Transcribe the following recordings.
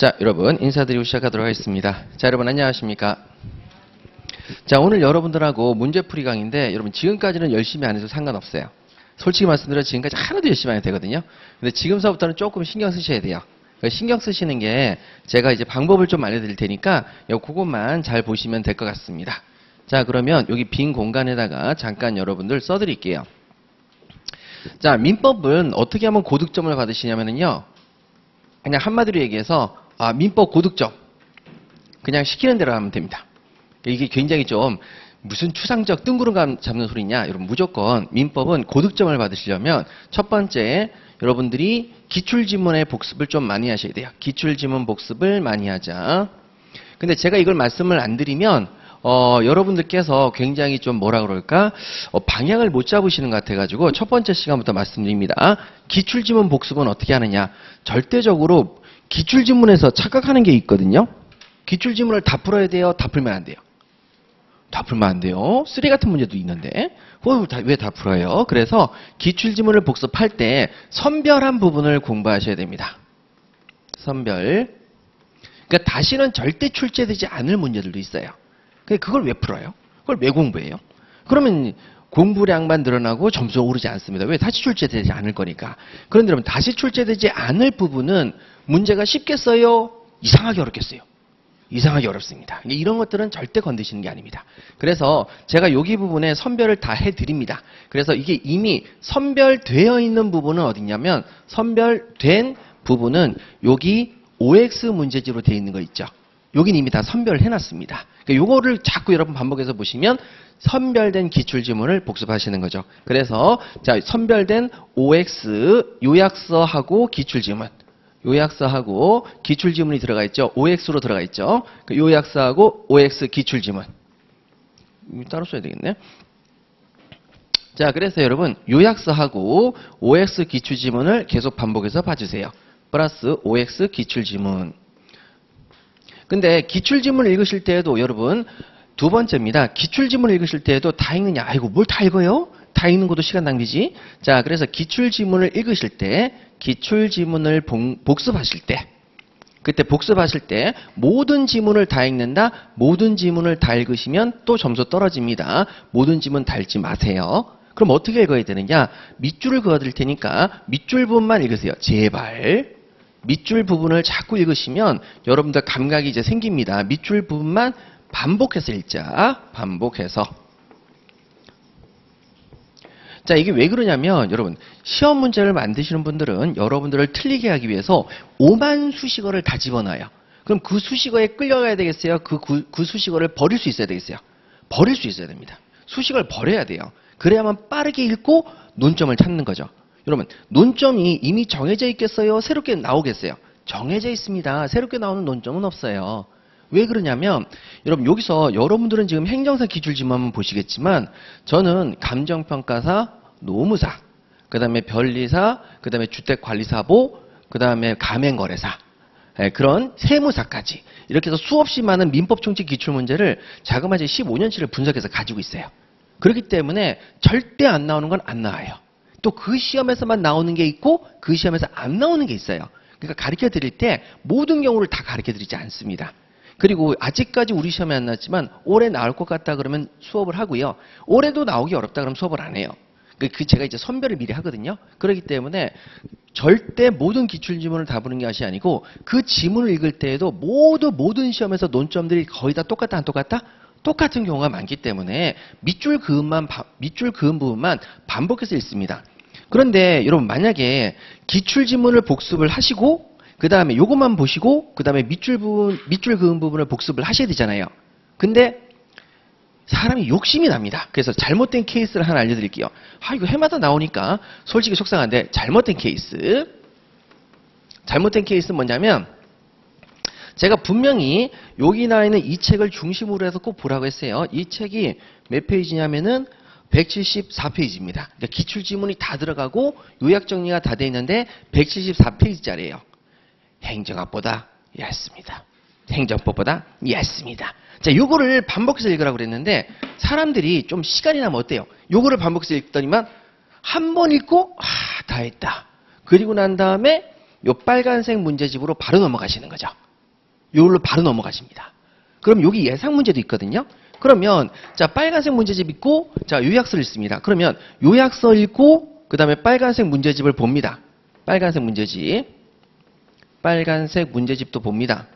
자, 여러분 인사드리고 시작하도록 하겠습니다. 자, 여러분 안녕하십니까? 자, 오늘 여러분들하고 문제풀이 강의인데 여러분 지금까지는 열심히 안 해도 상관없어요. 솔직히 말씀드려 지금까지 하나도 열심히 안 해도 되거든요. 근데 지금서부터는 조금 신경 쓰셔야 돼요. 신경 쓰시는 게 제가 이제 방법을 좀 알려드릴 테니까 그것만 잘 보시면 될 것 같습니다. 자, 그러면 여기 빈 공간에다가 잠깐 여러분들 써드릴게요. 자, 민법은 어떻게 하면 고득점을 받으시냐면요. 그냥 한마디로 얘기해서 민법 고득점 그냥 시키는 대로 하면 됩니다. 이게 굉장히 좀 무슨 추상적 뜬구름 잡는 소리냐. 여러분 무조건 민법은 고득점을 받으시려면 첫 번째 여러분들이 기출지문의 복습을 좀 많이 하셔야 돼요. 기출지문 복습을 많이 하자. 근데 제가 이걸 말씀을 안 드리면 여러분들께서 굉장히 좀 뭐라 그럴까 방향을 못 잡으시는 것 같아가지고 첫 번째 시간부터 말씀드립니다. 기출지문 복습은 어떻게 하느냐. 절대적으로 기출지문에서 착각하는 게 있거든요. 기출지문을 다 풀어야 돼요? 다 풀면 안 돼요? 다 풀면 안 돼요. 쓰레기 같은 문제도 있는데 왜 다 풀어요? 그래서 기출지문을 복습할 때 선별한 부분을 공부하셔야 됩니다. 선별. 그러니까 다시는 절대 출제되지 않을 문제들도 있어요. 근데 그걸 왜 풀어요? 그걸 왜 공부해요? 그러면 공부량만 늘어나고 점수가 오르지 않습니다. 왜? 다시 출제되지 않을 거니까. 그런데 여러분 다시 출제되지 않을 부분은 문제가 쉽겠어요? 이상하게 어렵겠어요? 이상하게 어렵습니다. 이런 것들은 절대 건드시는 게 아닙니다. 그래서 제가 여기 부분에 선별을 다 해드립니다. 그래서 이게 이미 선별되어 있는 부분은 어디냐면 선별된 부분은 여기 OX 문제지로 되어 있는 거 있죠. 여긴 이미 다 선별을 해놨습니다. 그러니까 요거를 자꾸 여러분 반복해서 보시면 선별된 기출지문을 복습하시는 거죠. 그래서 자 선별된 OX 요약서하고 기출지문 요약서하고 기출지문이 들어가 있죠. OX로 들어가 있죠. 요약서하고 OX 기출지문. 따로 써야 되겠네. 자, 그래서 여러분 요약서하고 OX 기출지문을 계속 반복해서 봐주세요. 플러스 OX 기출지문. 근데 기출지문을 읽으실 때에도 여러분 두 번째입니다. 기출지문을 읽으실 때에도 다 읽느냐. 아이고 뭘 다 읽어요? 다 읽는 것도 시간 낭비지. 자, 그래서 기출지문을 읽으실 때 기출지문을 복습하실 때 그때 복습하실 때 모든 지문을 다 읽는다. 모든 지문을 다 읽으시면 또 점수 떨어집니다. 모든 지문 다 읽지 마세요. 그럼 어떻게 읽어야 되느냐. 밑줄을 그어드릴 테니까 밑줄 부분만 읽으세요. 제발. 밑줄 부분을 자꾸 읽으시면 여러분들 감각이 이제 생깁니다. 밑줄 부분만 반복해서 읽자. 반복해서. 자, 이게 왜 그러냐면 여러분 시험 문제를 만드시는 분들은 여러분들을 틀리게 하기 위해서 오만 수식어를 다 집어넣어요. 그럼 그 수식어에 끌려가야 되겠어요? 그 수식어를 버릴 수 있어야 되겠어요? 버릴 수 있어야 됩니다. 수식어를 버려야 돼요. 그래야만 빠르게 읽고 논점을 찾는 거죠. 여러분 논점이 이미 정해져 있겠어요? 새롭게 나오겠어요? 정해져 있습니다. 새롭게 나오는 논점은 없어요. 왜 그러냐면 여러분 여기서 여러분들은 지금 행정사 기출지문만 보시겠지만 저는 감정평가사, 노무사, 그 다음에 변리사, 그 다음에 주택관리사보, 그 다음에 가맹거래사 그런 세무사까지 이렇게 해서 수없이 많은 민법총칙 기출문제를 자그마치 15년치를 분석해서 가지고 있어요. 그렇기 때문에 절대 안 나오는 건 안 나와요. 또 그 시험에서만 나오는 게 있고 그 시험에서 안 나오는 게 있어요. 그러니까 가르쳐 드릴 때 모든 경우를 다 가르쳐 드리지 않습니다. 그리고 아직까지 우리 시험에 안 나왔지만 올해 나올 것 같다 그러면 수업을 하고요. 올해도 나오기 어렵다 그러면 수업을 안 해요. 제가 이제 선별을 미리 하거든요. 그렇기 때문에 절대 모든 기출지문을 다 보는 것이 아니고 그 지문을 읽을 때에도 모든 시험에서 논점들이 거의 다 똑같다 안 똑같다? 똑같은 경우가 많기 때문에 밑줄 그은 부분만 반복해서 읽습니다. 그런데 여러분 만약에 기출지문을 복습을 하시고 그 다음에 요것만 보시고 그 다음에 밑줄 그은 부분을 복습을 하셔야 되잖아요. 근데 사람이 욕심이 납니다. 그래서 잘못된 케이스를 하나 알려드릴게요. 이거 해마다 나오니까 솔직히 속상한데 잘못된 케이스. 잘못된 케이스는 뭐냐면 제가 분명히 여기 나와 있는 이 책을 중심으로 해서 꼭 보라고 했어요. 이 책이 몇 페이지냐면은 174페이지입니다. 그러니까 기출지문이 다 들어가고 요약정리가 다 돼 있는데 174페이지짜리예요. 행정학보다 얇습니다. 행정법보다 얇습니다. 자, 요거를 반복해서 읽으라고 그랬는데 사람들이 좀 시간이 나면 어때요? 요거를 반복해서 읽더니만 한 번 읽고 다 했다. 그리고 난 다음에 요 빨간색 문제집으로 바로 넘어가시는 거죠. 요걸로 바로 넘어가십니다. 그럼 여기 예상 문제도 있거든요. 그러면 자 빨간색 문제집 있고 자 요약서를 읽습니다. 그러면 요약서 읽고 그 다음에 빨간색 문제집을 봅니다. 빨간색 문제집도 봅니다.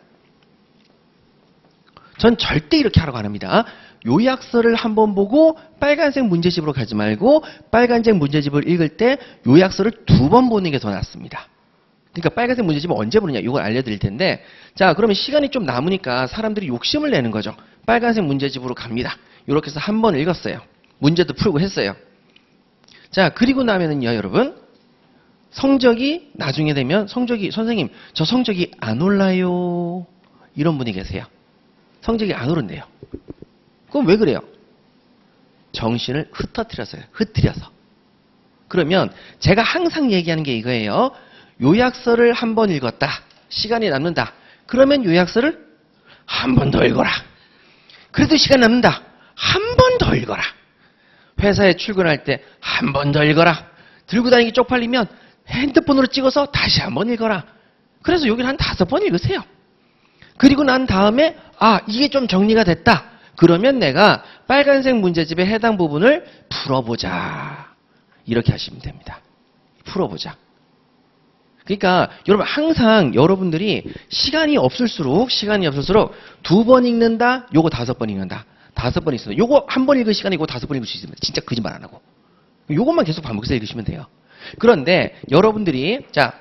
전 절대 이렇게 하라고 안 합니다. 요약서를 한번 보고 빨간색 문제집으로 가지 말고 빨간색 문제집을 읽을 때 요약서를 2번 보는 게 더 낫습니다. 그러니까 빨간색 문제집은 언제 보느냐 이걸 알려드릴 텐데 자 그러면 시간이 좀 남으니까 사람들이 욕심을 내는 거죠. 빨간색 문제집으로 갑니다. 이렇게 해서 한 번 읽었어요. 문제도 풀고 했어요. 자 그리고 나면은요 여러분 성적이 나중에 되면 선생님 저 성적이 안 올라요 이런 분이 계세요. 성적이 안 오른대요. 그럼 왜 그래요? 정신을 흩어뜨려서요. 흩뜨려서. 그러면 제가 항상 얘기하는 게 이거예요. 요약서를 한 번 읽었다. 시간이 남는다. 그러면 요약서를 한 번 더 읽어라. 그래도 시간 남는다. 한 번 더 읽어라. 회사에 출근할 때 한 번 더 읽어라. 들고 다니기 쪽팔리면 핸드폰으로 찍어서 다시 한 번 읽어라. 그래서 여기를 한 5번 읽으세요. 그리고 난 다음에 이게 좀 정리가 됐다. 그러면 내가 빨간색 문제집에 해당 부분을 풀어보자. 이렇게 하시면 됩니다. 풀어보자. 그러니까 여러분 항상 여러분들이 시간이 없을수록 2번 읽는다. 요거 5번 읽는다. 5번 읽습니다. 요거 한 번 읽을 시간에 요거 5번 읽을 수 있습니다. 진짜 거짓말 안 하고. 요것만 계속 반복해서 읽으시면 돼요. 그런데 여러분들이 자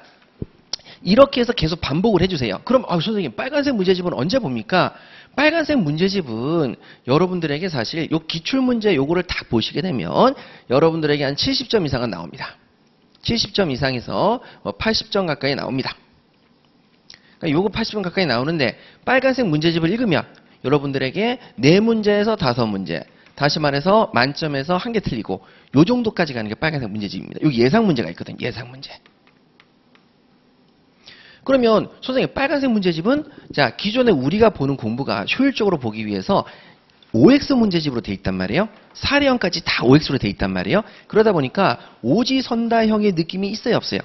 이렇게 해서 계속 반복을 해주세요. 그럼 선생님 빨간색 문제집은 언제 봅니까? 빨간색 문제집은 여러분들에게 사실 요 기출문제 요거를 딱 보시게 되면 여러분들에게 한 70점 이상은 나옵니다. 70점 이상에서 80점 가까이 나옵니다. 그러니까 요거 80점 가까이 나오는데 빨간색 문제집을 읽으면 여러분들에게 4문제에서 5문제 다시 말해서 만점에서 1개 틀리고 요 정도까지 가는 게 빨간색 문제집입니다. 여기 예상 문제가 있거든요. 예상 문제. 그러면 선생님 빨간색 문제집은 자 기존에 우리가 보는 공부가 효율적으로 보기 위해서 OX 문제집으로 돼 있단 말이에요. 사례형까지 다 OX로 돼 있단 말이에요. 그러다 보니까 오지선다형의 느낌이 있어요 없어요?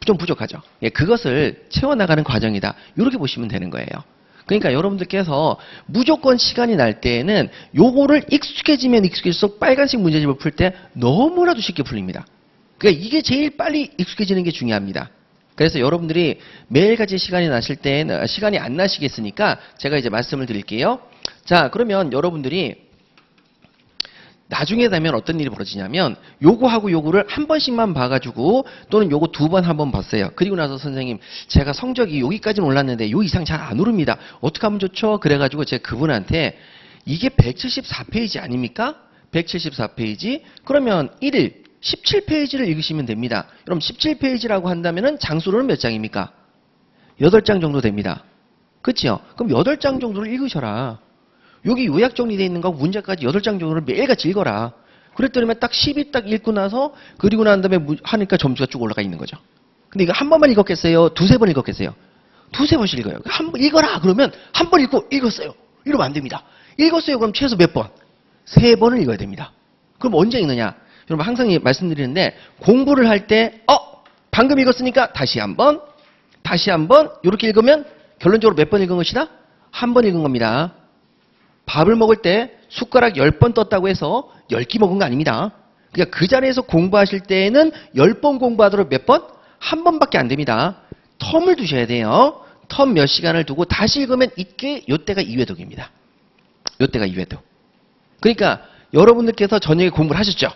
좀 부족하죠. 예, 그것을 채워나가는 과정이다. 이렇게 보시면 되는 거예요. 그러니까 여러분들께서 무조건 시간이 날 때에는 요거를 익숙해지면 익숙해질수록 빨간색 문제집을 풀 때 너무나도 쉽게 풀립니다. 그러니까 이게 제일 빨리 익숙해지는 게 중요합니다. 그래서 여러분들이 매일같이 시간이 나실 때는 시간이 안 나시겠으니까 제가 이제 말씀을 드릴게요. 자, 그러면 여러분들이 나중에 되면 어떤 일이 벌어지냐면 요거하고 요거를 한 번씩만 봐가지고 또는 요거 2번 한 번 봤어요. 그리고 나서 선생님 제가 성적이 여기까지는 올랐는데 요 이상 잘 안 오릅니다. 어떻게 하면 좋죠? 그래가지고 제가 그분한테 이게 174페이지 아닙니까? 174페이지 그러면 1일 17페이지를 읽으시면 됩니다. 그럼 17페이지라고 한다면은 장수로는 몇 장입니까? 8장 정도 됩니다. 그치요? 그럼 8장 정도를 읽으셔라. 여기 요약 정리되어 있는 거 문제까지 8장 정도를 매일같이 읽어라. 그랬더니 딱 10이 딱 읽고 나서 그리고 난 다음에 하니까 점수가 쭉 올라가 있는 거죠. 근데 이거 한 번만 읽었겠어요? 2-3번 읽었겠어요? 2-3번씩 읽어요. 한 번 읽어라 그러면 한 번 읽고 읽었어요. 이러면 안 됩니다. 읽었어요 그럼 최소 몇 번? 3번을 읽어야 됩니다. 그럼 언제 읽느냐? 여러분 항상 말씀드리는데 공부를 할 때 방금 읽었으니까 다시 한번 이렇게 읽으면 결론적으로 몇 번 읽은 것이다? 한 번 읽은 겁니다. 밥을 먹을 때 숟가락 10번 떴다고 해서 10끼 먹은 거 아닙니다. 그러니까 그 자리에서 공부하실 때에는 10번 공부하도록 몇 번? 한 번밖에 안 됩니다. 텀을 두셔야 돼요. 텀 몇 시간을 두고 다시 읽으면 이게 요때가 2회독입니다. 요때가 2회독. 그러니까 여러분들께서 저녁에 공부를 하셨죠?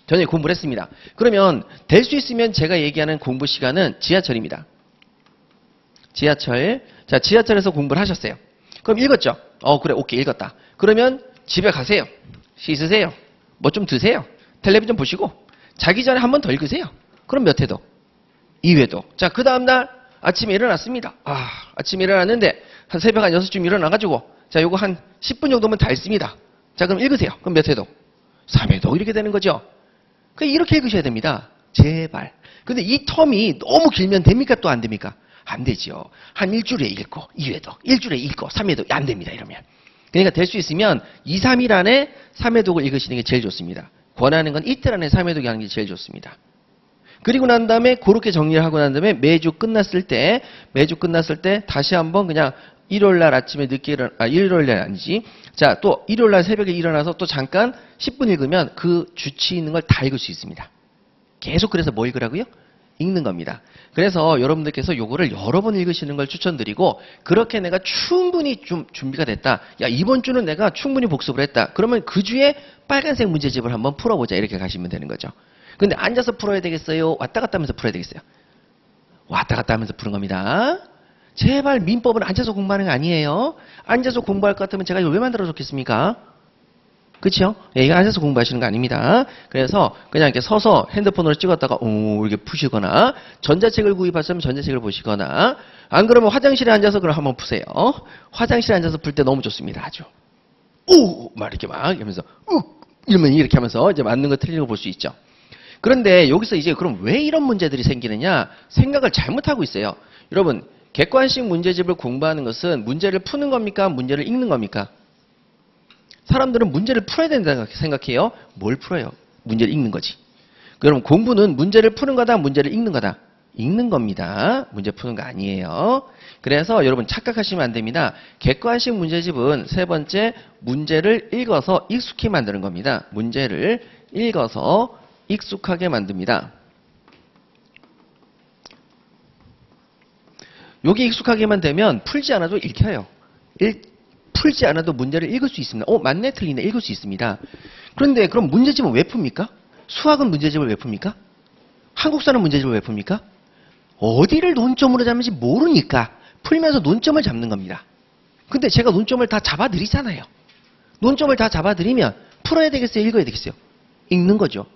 저녁에 공부를 했습니다. 그러면 될 수 있으면 제가 얘기하는 공부 시간은 지하철입니다. 지하철. 자, 지하철에서 공부를 하셨어요. 그럼 읽었죠? 그래, 오케이, 읽었다. 그러면 집에 가세요. 씻으세요. 뭐 좀 드세요. 텔레비전 보시고 자기 전에 한 번 더 읽으세요. 그럼 몇 회독? 2회독. 자, 그 다음날 아침에 일어났습니다. 아침에 일어났는데 한 새벽 한 6시쯤 일어나가지고 자, 요거 한 10분 정도면 다 읽습니다. 자, 그럼 읽으세요. 그럼 몇 회독? 3회독 이렇게 되는 거죠. 이렇게 읽으셔야 됩니다. 제발. 근데 이 텀이 너무 길면 됩니까? 또 안 됩니까? 안 되죠. 한 일주일에 읽고 2회독, 일주일에 읽고 3회독 안 됩니다. 이러면. 그러니까 될 수 있으면 2, 3일 안에 3회독을 읽으시는 게 제일 좋습니다. 권하는 건 이틀 안에 3회독이 하는 게 제일 좋습니다. 그리고 난 다음에 그렇게 정리를 하고 난 다음에 매주 끝났을 때 다시 한번 그냥 일요일 날 아침에 늦게 일요일 날 아니지. 자, 또 일요일 날 새벽에 일어나서 또 잠깐 10분 읽으면 그 주치 있는 걸 다 읽을 수 있습니다. 계속 그래서 뭐 읽으라고요? 읽는 겁니다. 그래서 여러분들께서 요거를 여러 번 읽으시는 걸 추천드리고 그렇게 내가 충분히 좀 준비가 됐다. 야, 이번 주는 내가 충분히 복습을 했다. 그러면 그 주에 빨간색 문제집을 한번 풀어보자. 이렇게 가시면 되는 거죠. 근데 앉아서 풀어야 되겠어요? 왔다 갔다 하면서 풀어야 되겠어요? 왔다 갔다 하면서 푸는 겁니다. 제발 민법은 앉아서 공부하는 게 아니에요. 앉아서 공부할 것 같으면 제가 이걸 왜 만들어 줬겠습니까? 그렇죠? 예, 이거 앉아서 공부하시는 거 아닙니다. 그래서 그냥 이렇게 서서 핸드폰으로 찍었다가 이렇게 푸시거나 전자책을 구입하시면 전자책을 보시거나 안 그러면 화장실에 앉아서 그럼 한번 푸세요. 화장실에 앉아서 풀 때 너무 좋습니다. 아주 막 이렇게 막 하면서 이러면 이렇게 하면서 이제 맞는 거 틀리는 거 볼 수 있죠. 그런데 여기서 이제 그럼 왜 이런 문제들이 생기느냐? 생각을 잘못하고 있어요. 여러분, 객관식 문제집을 공부하는 것은 문제를 푸는 겁니까? 문제를 읽는 겁니까? 사람들은 문제를 풀어야 된다고 생각해요. 뭘 풀어요? 문제를 읽는 거지. 그럼 공부는 문제를 푸는 거다, 문제를 읽는 거다? 읽는 겁니다. 문제 푸는 거 아니에요. 그래서 여러분 착각하시면 안 됩니다. 객관식 문제집은 세 번째, 문제를 읽어서 익숙히 만드는 겁니다. 문제를 읽어서 익숙하게 만듭니다. 여기 익숙하게만 되면 풀지 않아도 읽혀요. 풀지 않아도 문제를 읽을 수 있습니다. 맞네, 틀리네, 읽을 수 있습니다. 그런데 그럼 문제집은 왜 풉니까? 수학은 문제집을 왜 풉니까? 한국사는 문제집을 왜 풉니까? 어디를 논점으로 잡는지 모르니까 풀면서 논점을 잡는 겁니다. 근데 제가 논점을 다 잡아드리잖아요. 논점을 다 잡아드리면 풀어야 되겠어요? 읽어야 되겠어요? 읽는 거죠.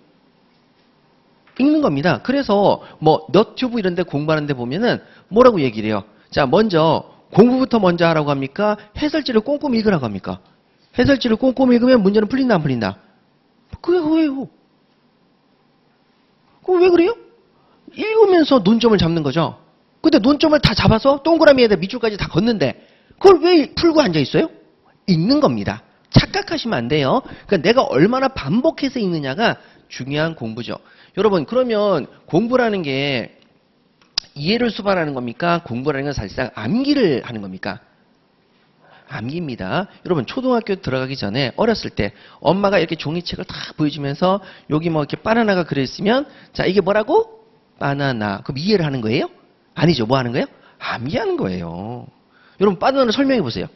읽는 겁니다. 그래서 뭐 너튜브 이런 데 공부하는 데 보면은 뭐라고 얘기를 해요? 자, 먼저 공부부터 먼저 하라고 합니까? 해설지를 꼼꼼히 읽으라고 합니까? 해설지를 꼼꼼히 읽으면 문제는 풀린다 안 풀린다? 그게 왜요? 왜 그래요? 읽으면서 논점을 잡는 거죠. 근데 논점을 다 잡아서 동그라미에다 밑줄까지 다 걷는데 그걸 왜 풀고 앉아 있어요? 읽는 겁니다. 착각하시면 안 돼요. 그러니까 내가 얼마나 반복해서 읽느냐가 중요한 공부죠. 여러분, 그러면 공부라는 게 이해를 수반하는 겁니까? 공부라는 건 사실상 암기를 하는 겁니까? 암기입니다. 여러분, 초등학교 들어가기 전에 어렸을 때 엄마가 이렇게 종이책을 다 보여주면서 여기 뭐 이렇게 바나나가 그려있으면 자, 이게 뭐라고? 바나나. 그럼 이해를 하는 거예요? 아니죠. 뭐 하는 거예요? 암기하는 거예요. 여러분, 바나나 설명해 보세요.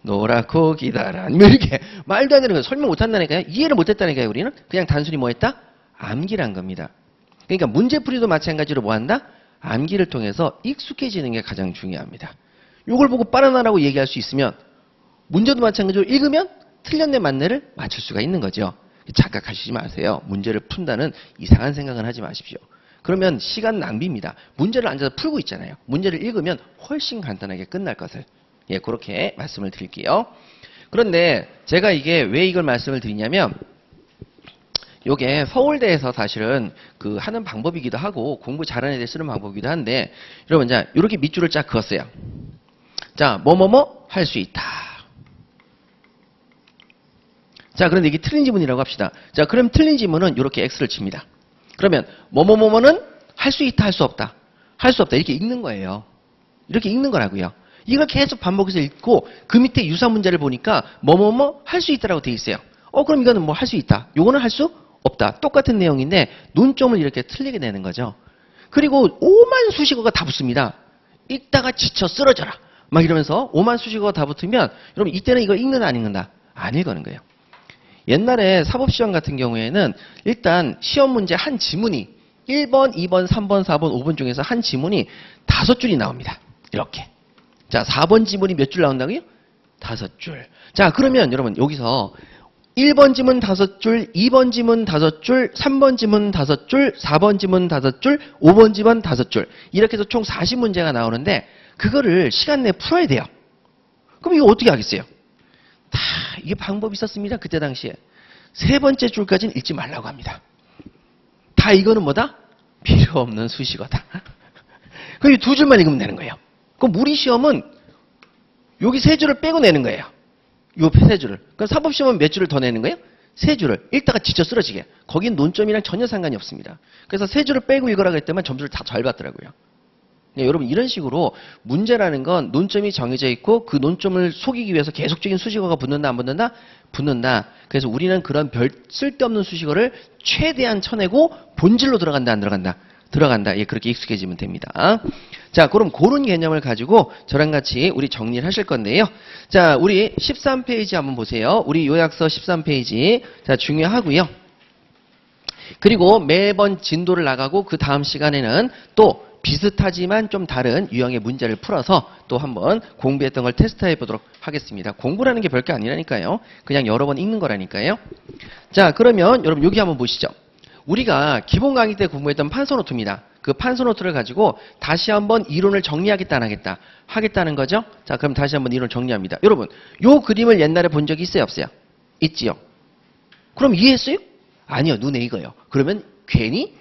노랗고 기다란 뭐 이렇게 말도 안 되는 거예요. 설명 못한다니까요. 이해를 못했다니까요. 우리는 그냥 단순히 뭐 했다? 암기를 한 겁니다. 그러니까 문제풀이도 마찬가지로 뭐 한다? 암기를 통해서 익숙해지는 게 가장 중요합니다. 이걸 보고 바나나라고 얘기할 수 있으면 문제도 마찬가지로 읽으면 틀렸네 맞네를 맞출 수가 있는 거죠. 착각하시지 마세요. 문제를 푼다는 이상한 생각은 하지 마십시오. 그러면 시간 낭비입니다. 문제를 앉아서 풀고 있잖아요. 문제를 읽으면 훨씬 간단하게 끝날 것을. 예, 그렇게 말씀을 드릴게요. 그런데 제가 이게 왜 이걸 말씀을 드리냐면 요게 서울대에서 사실은 그 하는 방법이기도 하고 공부 잘하는 애들 쓰는 방법이기도 한데 여러분 자 이렇게 밑줄을 쫙 그었어요. 자 뭐뭐뭐 할 수 있다. 자 그런데 이게 틀린 지문이라고 합시다. 자 그럼 틀린 지문은 이렇게 X를 칩니다. 그러면 뭐뭐뭐뭐는 할 수 있다 할 수 없다. 할 수 없다 이렇게 읽는 거예요. 이렇게 읽는 거라고요. 이걸 계속 반복해서 읽고 그 밑에 유사 문제를 보니까 뭐뭐뭐 할 수 있다라고 돼 있어요. 그럼 이거는 뭐 할 수 있다. 요거는 할 수 없다. 똑같은 내용인데 논점을 이렇게 틀리게 되는 거죠. 그리고 오만 수식어가 다 붙습니다. 읽다가 지쳐 쓰러져라. 막 이러면서 오만 수식어가 다 붙으면 여러분 이때는 이걸 읽는다 안 읽는다? 안 읽는 거예요. 옛날에 사법시험 같은 경우에는 일단 시험 문제 한 지문이 1번, 2번, 3번, 4번, 5번 중에서 한 지문이 5줄이 나옵니다. 이렇게. 자, 4번 지문이 몇 줄 나온다고요? 5줄. 자, 그러면 여러분 여기서 1번 지문 5줄, 2번 지문 5줄, 3번 지문 5줄, 4번 지문 5줄, 5번 지문 5줄. 이렇게 해서 총 40문제가 나오는데 그거를 시간 내에 풀어야 돼요. 그럼 이거 어떻게 하겠어요? 다 이게 방법이 있었습니다. 그때 당시에. 세 번째 줄까지는 읽지 말라고 합니다. 다 이거는 뭐다? 필요 없는 수식어다. 그럼 이 2줄만 읽으면 되는 거예요. 그럼 우리 시험은 여기 3줄을 빼고 내는 거예요. 요 3줄을. 그럼 사법시험은 몇 줄을 더 내는 거예요? 3줄을. 읽다가 지쳐 쓰러지게. 거긴 논점이랑 전혀 상관이 없습니다. 그래서 3줄을 빼고 읽으라고 했더만 점수를 다 잘 받더라고요. 네, 여러분 이런 식으로 문제라는 건 논점이 정해져 있고 그 논점을 속이기 위해서 계속적인 수식어가 붙는다 안 붙는다? 붙는다. 그래서 우리는 그런 별 쓸데없는 수식어를 최대한 쳐내고 본질로 들어간다 안 들어간다? 들어간다. 예, 그렇게 익숙해지면 됩니다. 자, 그럼 그런 개념을 가지고 저랑 같이 우리 정리를 하실 건데요. 자, 우리 13페이지 한번 보세요. 우리 요약서 13페이지. 자, 중요하고요. 그리고 매번 진도를 나가고 그 다음 시간에는 또 비슷하지만 좀 다른 유형의 문제를 풀어서 또 한번 공부했던 걸 테스트해 보도록 하겠습니다. 공부라는 게 별게 아니라니까요. 그냥 여러 번 읽는 거라니까요. 자, 그러면 여러분 여기 한번 보시죠. 우리가 기본 강의 때 공부했던 판서노트입니다. 그 판서노트를 가지고 다시 한번 이론을 정리하겠다 안 하겠다? 하겠다는 거죠. 자, 그럼 다시 한번 이론을 정리합니다. 여러분, 요 그림을 옛날에 본 적이 있어요 없어요? 있지요. 그럼 이해했어요? 아니요, 눈에 익어요. 그러면 괜히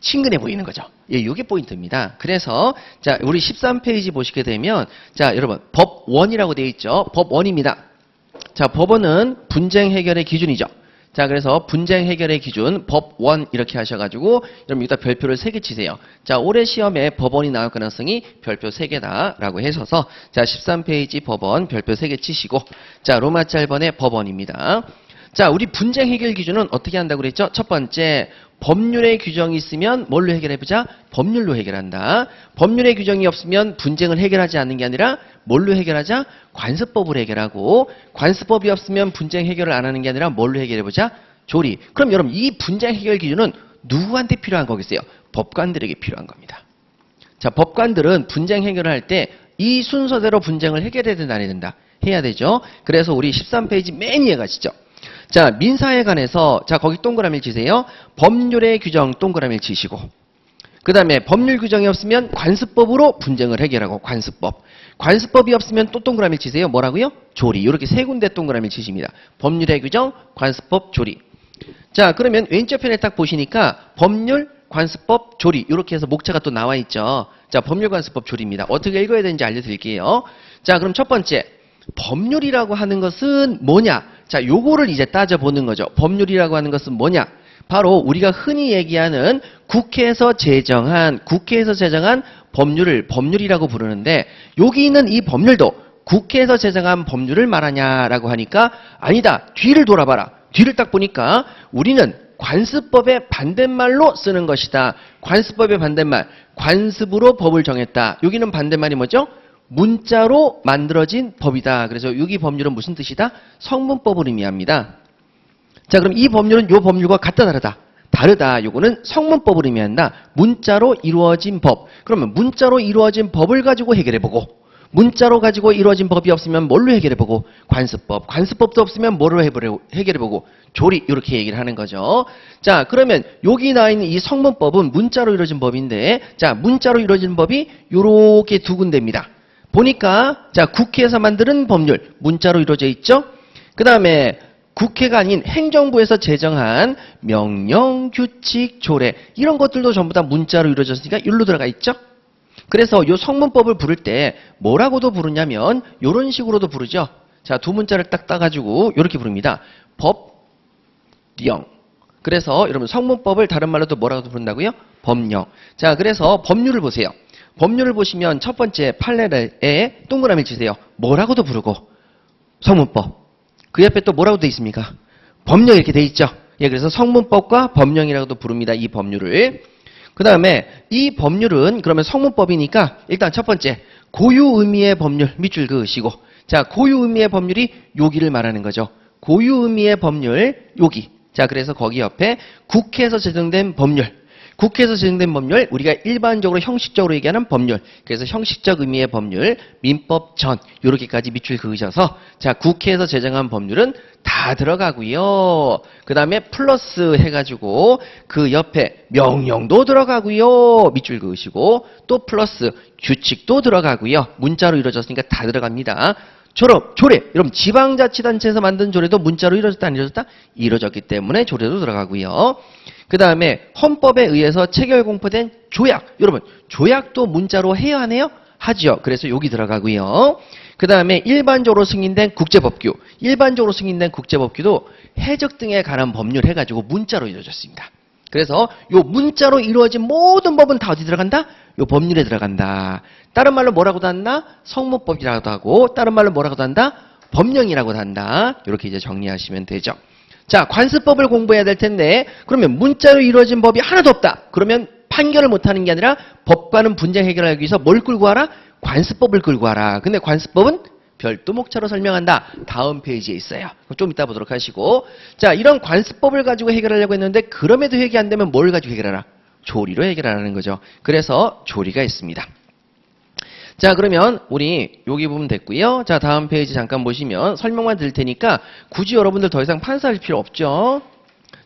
친근해 보이는 거죠. 예, 요게 포인트입니다. 그래서 자, 우리 13페이지 보시게 되면 자, 여러분 법 1이라고 되어 있죠. 법 1입니다. 자, 법원은 분쟁 해결의 기준이죠. 자, 그래서 분쟁 해결의 기준 법 1 이렇게 하셔가지고 여러분 여기다 별표를 3개 치세요. 자, 올해 시험에 법원이 나올 가능성이 별표 3개다라고 해서서 자, 13페이지 법원 별표 3개 치시고 자, 로마 짤번의 법원입니다. 자, 우리 분쟁 해결 기준은 어떻게 한다고 그랬죠? 첫 번째, 법률의 규정이 있으면 뭘로 해결해보자? 법률로 해결한다. 법률의 규정이 없으면 분쟁을 해결하지 않는 게 아니라 뭘로 해결하자? 관습법으로 해결하고, 관습법이 없으면 분쟁 해결을 안 하는 게 아니라 뭘로 해결해보자? 조리. 그럼 여러분 이 분쟁 해결 기준은 누구한테 필요한 거겠어요? 법관들에게 필요한 겁니다. 자, 법관들은 분쟁 해결을 할 때 이 순서대로 분쟁을 해결해야 된다 안 해야 된다? 해야 되죠. 그래서 우리 13페이지 맨 위에 가시죠. 자, 민사에 관해서 자, 거기 동그라미를 치세요. 법률의 규정 동그라미를 치시고 그 다음에 법률 규정이 없으면 관습법으로 분쟁을 해결하고 관습법. 관습법이 없으면 또 동그라미를 치세요. 뭐라고요? 조리. 이렇게 세 군데 동그라미를 치십니다. 법률의 규정, 관습법, 조리. 자, 그러면 왼쪽 편에 딱 보시니까 법률, 관습법, 조리 이렇게 해서 목차가 또 나와 있죠. 자, 법률, 관습법, 조리입니다. 어떻게 읽어야 되는지 알려드릴게요. 자, 그럼 첫 번째 법률이라고 하는 것은 뭐냐? 자, 요거를 이제 따져보는 거죠. 법률이라고 하는 것은 뭐냐? 바로 우리가 흔히 얘기하는 국회에서 제정한 법률을 법률이라고 부르는데 여기 있는 이 법률도 국회에서 제정한 법률을 말하냐라고 하니까 아니다. 뒤를 돌아봐라. 뒤를 딱 보니까 우리는 관습법의 반대말로 쓰는 것이다. 관습법의 반대말. 관습으로 법을 정했다. 여기는 반대말이 뭐죠? 문자로 만들어진 법이다. 그래서 여기 법률은 무슨 뜻이다? 성문법을 의미합니다. 자, 그럼 이 법률은 요 법률과 같다 다르다? 다르다. 요거는 성문법을 의미한다. 문자로 이루어진 법. 그러면 문자로 이루어진 법을 가지고 해결해보고 문자로 가지고 이루어진 법이 없으면 뭘로 해결해보고 관습법. 관습법도 없으면 뭐로 해결해보고 조리. 이렇게 얘기를 하는 거죠. 자, 그러면 여기 나와 있는 이 성문법은 문자로 이루어진 법인데 자, 문자로 이루어진 법이 요렇게 두 군데입니다. 보니까 자, 국회에서 만드는 법률 문자로 이루어져 있죠. 그 다음에 국회가 아닌 행정부에서 제정한 명령, 규칙, 조례 이런 것들도 전부 다 문자로 이루어졌으니까 여기로 들어가 있죠. 그래서 이 성문법을 부를 때 뭐라고도 부르냐면 이런 식으로도 부르죠. 자, 두 문자를 딱 따가지고 이렇게 부릅니다. 법령. 그래서 여러분 성문법을 다른 말로도 뭐라고 부른다고요? 법령. 자, 그래서 법률을 보세요. 법률을 보시면 첫 번째 판례에 동그라미를 치세요. 뭐라고도 부르고 성문법. 그 옆에 또 뭐라고 돼 있습니까? 법령 이렇게 돼 있죠. 예, 그래서 성문법과 법령이라고도 부릅니다. 이 법률을. 그 다음에 이 법률은 그러면 성문법이니까 일단 첫 번째 고유 의미의 법률 밑줄 그으시고 자, 고유 의미의 법률이 여기를 말하는 거죠. 고유 의미의 법률 여기. 자, 그래서 거기 옆에 국회에서 제정된 법률. 국회에서 제정된 법률, 우리가 일반적으로 형식적으로 얘기하는 법률. 그래서 형식적 의미의 법률, 민법 전 이렇게까지 밑줄 그으셔서 자, 국회에서 제정한 법률은 다 들어가고요. 그 다음에 플러스 해가지고 그 옆에 명령도 들어가고요. 밑줄 그으시고 또 플러스 규칙도 들어가고요. 문자로 이루어졌으니까 다 들어갑니다. 조례. 여러분 지방자치단체에서 만든 조례도 문자로 이루어졌다 안 이루어졌다? 이루어졌기 때문에 조례도 들어가고요. 그 다음에 헌법에 의해서 체결 공포된 조약. 여러분 조약도 문자로 해야 하네요? 하죠. 그래서 여기 들어가고요. 그 다음에 일반적으로 승인된 국제법규. 일반적으로 승인된 국제법규도 해적 등에 관한 법률 해가지고 문자로 이루어졌습니다. 그래서 요 문자로 이루어진 모든 법은 다 어디 들어간다? 요 법률에 들어간다. 다른 말로 뭐라고도 한다? 성문법이라고도 하고 다른 말로 뭐라고도 한다? 법령이라고도 한다. 이렇게 이제 정리하시면 되죠. 자, 관습법을 공부해야 될 텐데 그러면 문자로 이루어진 법이 하나도 없다. 그러면 판결을 못하는 게 아니라 법과는 분쟁 해결하기 위해서 뭘 끌고 와라? 관습법을 끌고 와라. 근데 관습법은 별도 목차로 설명한다. 다음 페이지에 있어요. 좀 이따 보도록 하시고. 자, 이런 관습법을 가지고 해결하려고 했는데 그럼에도 해결이 안 되면 뭘 가지고 해결하라? 조리로 해결하라는 거죠. 그래서 조리가 있습니다. 자, 그러면 우리 여기 부분 됐고요. 자, 다음 페이지 잠깐 보시면 설명만 드릴 테니까 굳이 여러분들 더 이상 판사할 필요 없죠.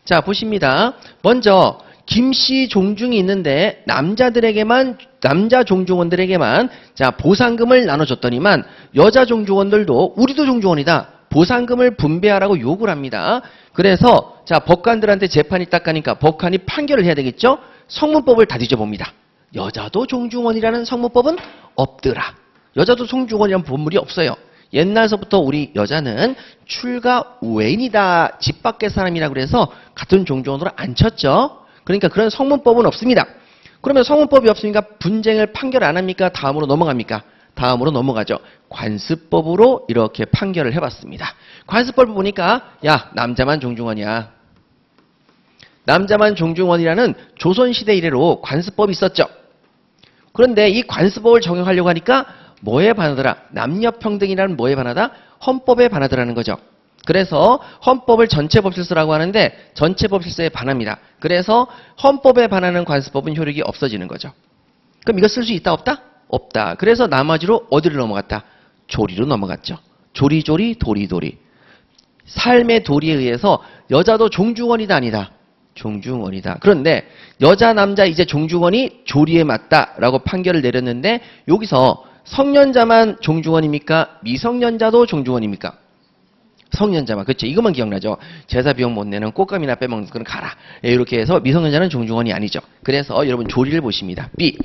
자, 보십니다. 먼저 김씨 종중이 있는데 남자 종중원들에게만 자, 보상금을 나눠줬더니만 여자 종중원들도 우리도 종중원이다. 보상금을 분배하라고 요구를 합니다. 그래서 자, 법관들한테 재판이 딱 가니까 법관이 판결을 해야 되겠죠. 성문법을 다 뒤져봅니다. 여자도 종중원이라는 성문법은 없더라. 여자도 종중원이라는 본물이 없어요. 옛날서부터 우리 여자는 출가 우애인이다. 집 밖의 사람이라 그래서 같은 종중원으로 안 쳤죠. 그러니까 그런 성문법은 없습니다. 그러면 성문법이 없으니까 분쟁을 판결 안 합니까? 다음으로 넘어갑니까? 다음으로 넘어가죠. 관습법으로 이렇게 판결을 해봤습니다. 관습법을 보니까 야, 남자만 종중원이야. 남자만 종중원이라는 조선시대 이래로 관습법이 있었죠. 그런데 이 관습법을 적용하려고 하니까 뭐에 반하더라? 남녀평등이라는 뭐에 반하다? 헌법에 반하더라는 거죠. 그래서 헌법을 전체법실서라고 하는데 전체법실서에 반합니다. 그래서 헌법에 반하는 관습법은 효력이 없어지는 거죠. 그럼 이거 쓸 수 있다 없다? 없다. 그래서 나머지로 어디로 넘어갔다? 조리로 넘어갔죠. 조리조리 도리도리. 삶의 도리에 의해서 여자도 종중원이다 아니다? 종중원이다. 그런데 여자 남자 이제 종중원이 조리에 맞다라고 판결을 내렸는데 여기서 성년자만 종중원입니까? 미성년자도 종중원입니까? 성년자만. 그렇죠. 이것만 기억나죠. 제사 비용 못 내는 꽃감이나 빼먹는 거는 가라. 이렇게 해서 미성년자는 종중원이 아니죠. 그래서 여러분 조리를 보십니다. B.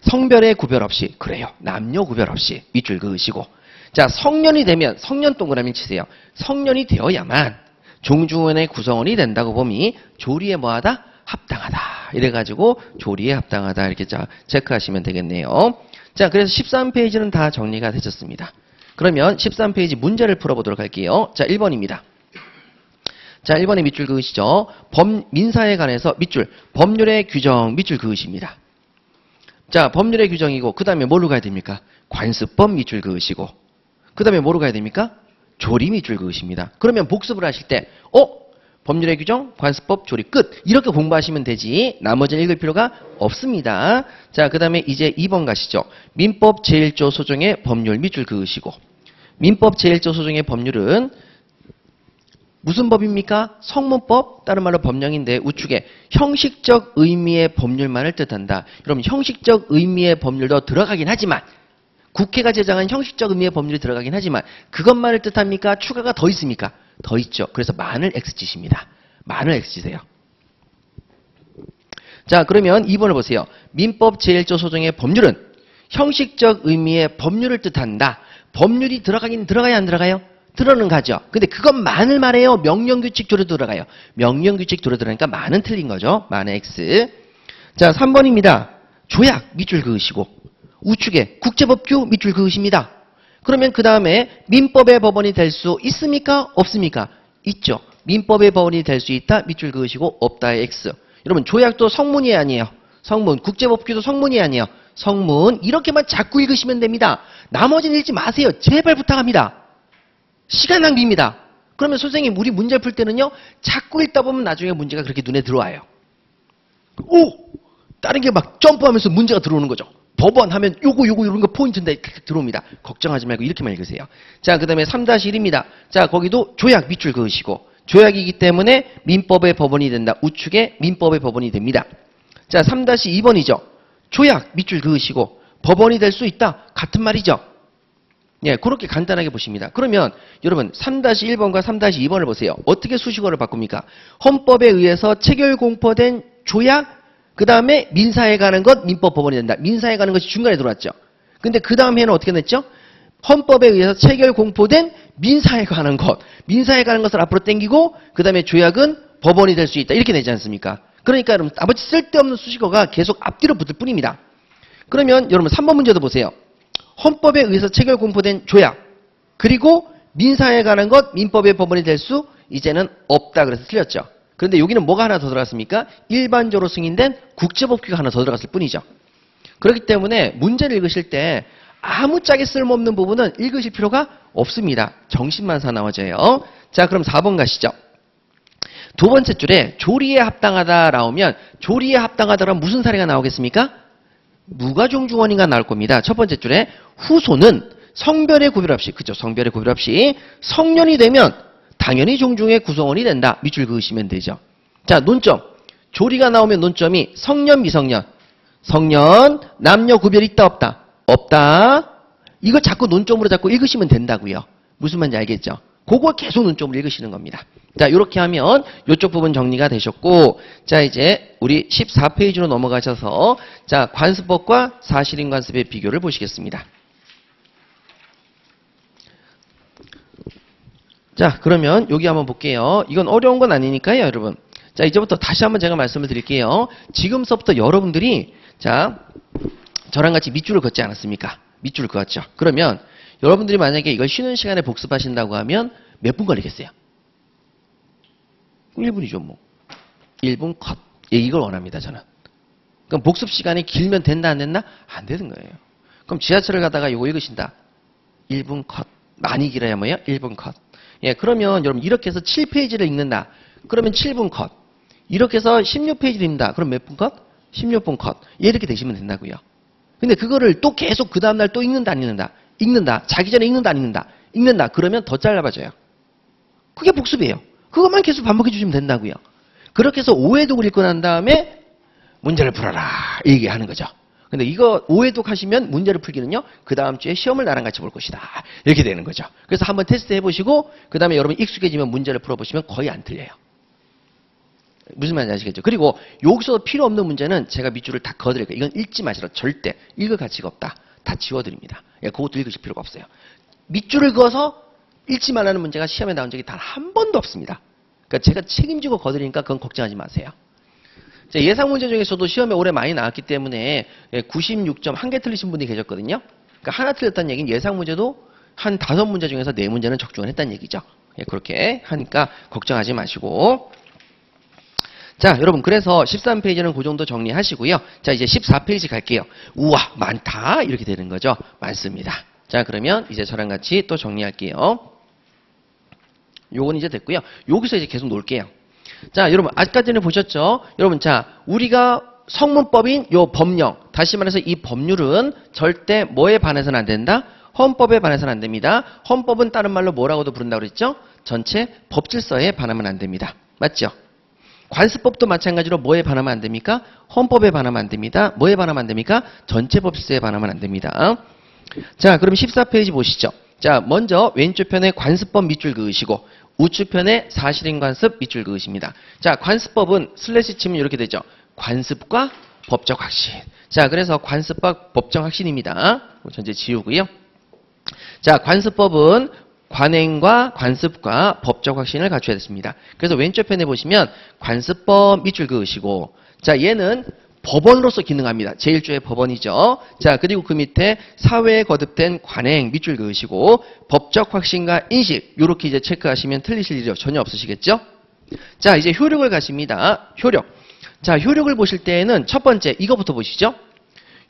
성별의 구별 없이. 그래요. 남녀 구별 없이. 밑줄 그으시고. 자, 성년이 되면 성년 동그라미 치세요. 성년이 되어야만 종중원의 구성원이 된다고 봄이 조리에 뭐하다? 합당하다. 이래가지고 조리에 합당하다. 이렇게 자 체크하시면 되겠네요. 자, 그래서 13페이지는 다 정리가 되셨습니다. 그러면 13페이지 문제를 풀어보도록 할게요. 자, 1번입니다. 자, 1번에 밑줄 그으시죠. 민사에 관해서 밑줄, 법률의 규정 밑줄 그으십니다. 자, 법률의 규정이고 그 다음에 뭘로 가야 됩니까? 관습법 밑줄 그으시고 그 다음에 뭐로 가야 됩니까? 조리 밑줄 그으십니다. 그러면 복습을 하실 때 법률의 규정, 관습법, 조리 끝. 이렇게 공부하시면 되지 나머지는 읽을 필요가 없습니다. 자, 그 다음에 이제 2번 가시죠. 민법 제1조 소정의 법률 밑줄 그으시고 민법 제1조 소정의 법률은 무슨 법입니까? 성문법, 다른 말로 법령인데 우측에 형식적 의미의 법률만을 뜻한다. 여러분 형식적 의미의 법률도 들어가긴 하지만 국회가 제정한 형식적 의미의 법률이 들어가긴 하지만 그것만을 뜻합니까? 추가가 더 있습니까? 더 있죠. 그래서 만을 X짓입니다. 만을 X짓세요. 자, 그러면 2번을 보세요. 민법 제1조 소정의 법률은 형식적 의미의 법률을 뜻한다. 법률이 들어가긴 들어가야 안 들어가요? 들어는 가죠. 근데 그것만을 말해요. 명령규칙 조로 들어가요. 명령규칙 조로 들어가니까 만은 틀린 거죠. 만의 X. 자, 3번입니다. 조약 밑줄 그으시고 우측에 국제법규 밑줄 그으십니다. 그러면 그 다음에 민법의 법원이 될 수 있습니까? 없습니까? 있죠. 민법의 법원이 될 수 있다. 밑줄 그으시고 없다의 X. 여러분 조약도 성문이 아니에요. 성문. 국제법규도 성문이 아니에요. 성문. 이렇게만 자꾸 읽으시면 됩니다. 나머지는 읽지 마세요. 제발 부탁합니다. 시간 낭비입니다. 그러면 선생님 우리 문제 풀 때는요. 자꾸 읽다 보면 나중에 문제가 그렇게 눈에 들어와요. 오! 다른 게 막 점프하면서 문제가 들어오는 거죠. 법원 하면 요거 이런 거 포인트인데 들어옵니다. 걱정하지 말고 이렇게만 읽으세요. 자, 그 다음에 3-1입니다. 자, 거기도 조약 밑줄 그으시고 조약이기 때문에 민법의 법원이 된다. 우측에 민법의 법원이 됩니다. 자, 3-2번이죠. 조약 밑줄 그으시고 법원이 될 수 있다. 같은 말이죠. 예, 그렇게 간단하게 보십니다. 그러면 여러분 3-1번과 3-2번을 보세요. 어떻게 수식어를 바꿉니까? 헌법에 의해서 체결 공포된 조약 그 다음에 민사에 가는 것 민법 법원이 된다. 민사에 가는 것이 중간에 들어왔죠. 근데 그 다음 해는 어떻게 됐죠? 헌법에 의해서 체결 공포된 민사에 관한 것. 민사에 가는 것을 앞으로 당기고 그 다음에 조약은 법원이 될 수 있다. 이렇게 되지 않습니까? 그러니까 여러분 나머지 쓸데없는 수식어가 계속 앞뒤로 붙을 뿐입니다. 그러면 여러분 3번 문제도 보세요. 헌법에 의해서 체결 공포된 조약 그리고 민사에 관한 것 민법의 법원이 될 수 이제는 없다. 그래서 틀렸죠. 그런데 여기는 뭐가 하나 더 들어갔습니까? 일반적으로 승인된 국제법규가 하나 더 들어갔을 뿐이죠. 그렇기 때문에 문제를 읽으실 때 아무짝에 쓸모없는 부분은 읽으실 필요가 없습니다. 정신만 사나워져요. 자, 그럼 4번 가시죠. 두 번째 줄에 조리에 합당하다 나오면 조리에 합당하다란 무슨 사례가 나오겠습니까? 무가종중원인가 나올 겁니다. 첫 번째 줄에 후손은 성별의 구별 없이, 그죠? 성별의 구별 없이 성년이 되면 당연히 종중의 구성원이 된다. 밑줄 그으시면 되죠. 자, 논점. 조리가 나오면 논점이 성년, 미성년. 성년, 남녀 구별 있다, 없다? 없다. 이거 자꾸 논점으로 자꾸 읽으시면 된다고요. 무슨 말인지 알겠죠? 그거 계속 논점으로 읽으시는 겁니다. 자, 이렇게 하면 이쪽 부분 정리가 되셨고, 자, 이제 우리 14페이지로 넘어가셔서, 자, 관습법과 사실인 관습의 비교를 보시겠습니다. 자, 그러면 여기 한번 볼게요. 이건 어려운 건 아니니까요, 여러분. 자, 이제부터 다시 한번 제가 말씀을 드릴게요. 지금서부터 여러분들이, 자, 저랑 같이 밑줄을 긋지 않았습니까? 밑줄을 그었죠. 그러면 여러분들이 만약에 이걸 쉬는 시간에 복습하신다고 하면 몇 분 걸리겠어요? 1분이죠, 뭐. 1분 컷. 예, 이걸 원합니다, 저는. 그럼 복습 시간이 길면 된다, 안 된다? 안 되는 거예요. 그럼 지하철을 가다가 이거 읽으신다. 1분 컷. 많이 길어야 뭐예요? 1분 컷. 예, 그러면 여러분 이렇게 해서 7페이지를 읽는다. 그러면 7분 컷. 이렇게 해서 16페이지를 읽는다. 그럼 몇 분 컷? 16분 컷. 예, 이렇게 되시면 된다고요. 근데 그거를 또 계속 그 다음날 또 읽는다, 안 읽는다? 읽는다. 자기 전에 읽는다, 안 읽는다? 읽는다. 그러면 더 짧아져요. 그게 복습이에요. 그것만 계속 반복해 주시면 된다고요. 그렇게 해서 오해독을 읽고 난 다음에 문제를 풀어라. 얘기하는 거죠. 근데 이거 오해독 하시면 문제를 풀기는요. 그 다음 주에 시험을 나랑 같이 볼 것이다. 이렇게 되는 거죠. 그래서 한번 테스트 해보시고 그 다음에 여러분 익숙해지면 문제를 풀어보시면 거의 안 틀려요. 무슨 말인지 아시겠죠? 그리고 여기서 필요 없는 문제는 제가 밑줄을 다 그어드릴게요. 이건 읽지 마시라. 절대 읽을 가치가 없다. 다 지워드립니다. 예, 그것도 읽으실 필요가 없어요. 밑줄을 그어서 읽지 말라는 문제가 시험에 나온 적이 단 한 번도 없습니다. 그러니까 제가 책임지고 거드리니까 그건 걱정하지 마세요. 예상 문제 중에서도 시험에 올해 많이 나왔기 때문에 96점 한 개 틀리신 분이 계셨거든요. 그러니까 하나 틀렸다는 얘기는 예상 문제도 한 5문제 중에서 4문제는 적중을 했다는 얘기죠. 예, 그렇게 하니까 걱정하지 마시고. 자, 여러분 그래서 13페이지는 그 정도 정리하시고요. 자, 이제 14페이지 갈게요. 우와, 많다. 이렇게 되는 거죠. 많습니다. 자, 그러면 이제 저랑 같이 또 정리할게요. 요건 이제 됐고요. 여기서 이제 계속 놀게요. 자, 여러분 아까 전에 보셨죠? 여러분 자, 우리가 성문법인 요 법령, 다시 말해서 이 법률은 절대 뭐에 반해서는 안 된다? 헌법에 반해서는 안 됩니다. 헌법은 다른 말로 뭐라고도 부른다고 그랬죠? 전체 법질서에 반하면 안 됩니다. 맞죠? 관습법도 마찬가지로 뭐에 반하면 안 됩니까? 헌법에 반하면 안 됩니다. 뭐에 반하면 안 됩니까? 전체 법질서에 반하면 안 됩니다. 자, 그럼 14페이지 보시죠. 자, 먼저 왼쪽 편에 관습법 밑줄 그으시고 우측 편에 사실인 관습 밑줄 그으십니다. 자, 관습법은 슬래시 치면 이렇게 되죠. 관습과 법적 확신. 자, 그래서 관습과 법적 확신입니다. 전체 지우고요. 자, 관습법은 관행과 관습과 법적 확신을 갖춰야 됐습니다. 그래서 왼쪽 편에 보시면 관습법 밑줄 그으시고, 자, 얘는 법원으로서 기능합니다. 제1조의 법원이죠. 자, 그리고 그 밑에 사회에 거듭된 관행 밑줄 그으시고 법적 확신과 인식 요렇게 이제 체크하시면 틀리실 일이 전혀 없으시겠죠? 자, 이제 효력을 가십니다. 효력. 자, 효력을 보실 때에는 첫 번째 이거부터 보시죠.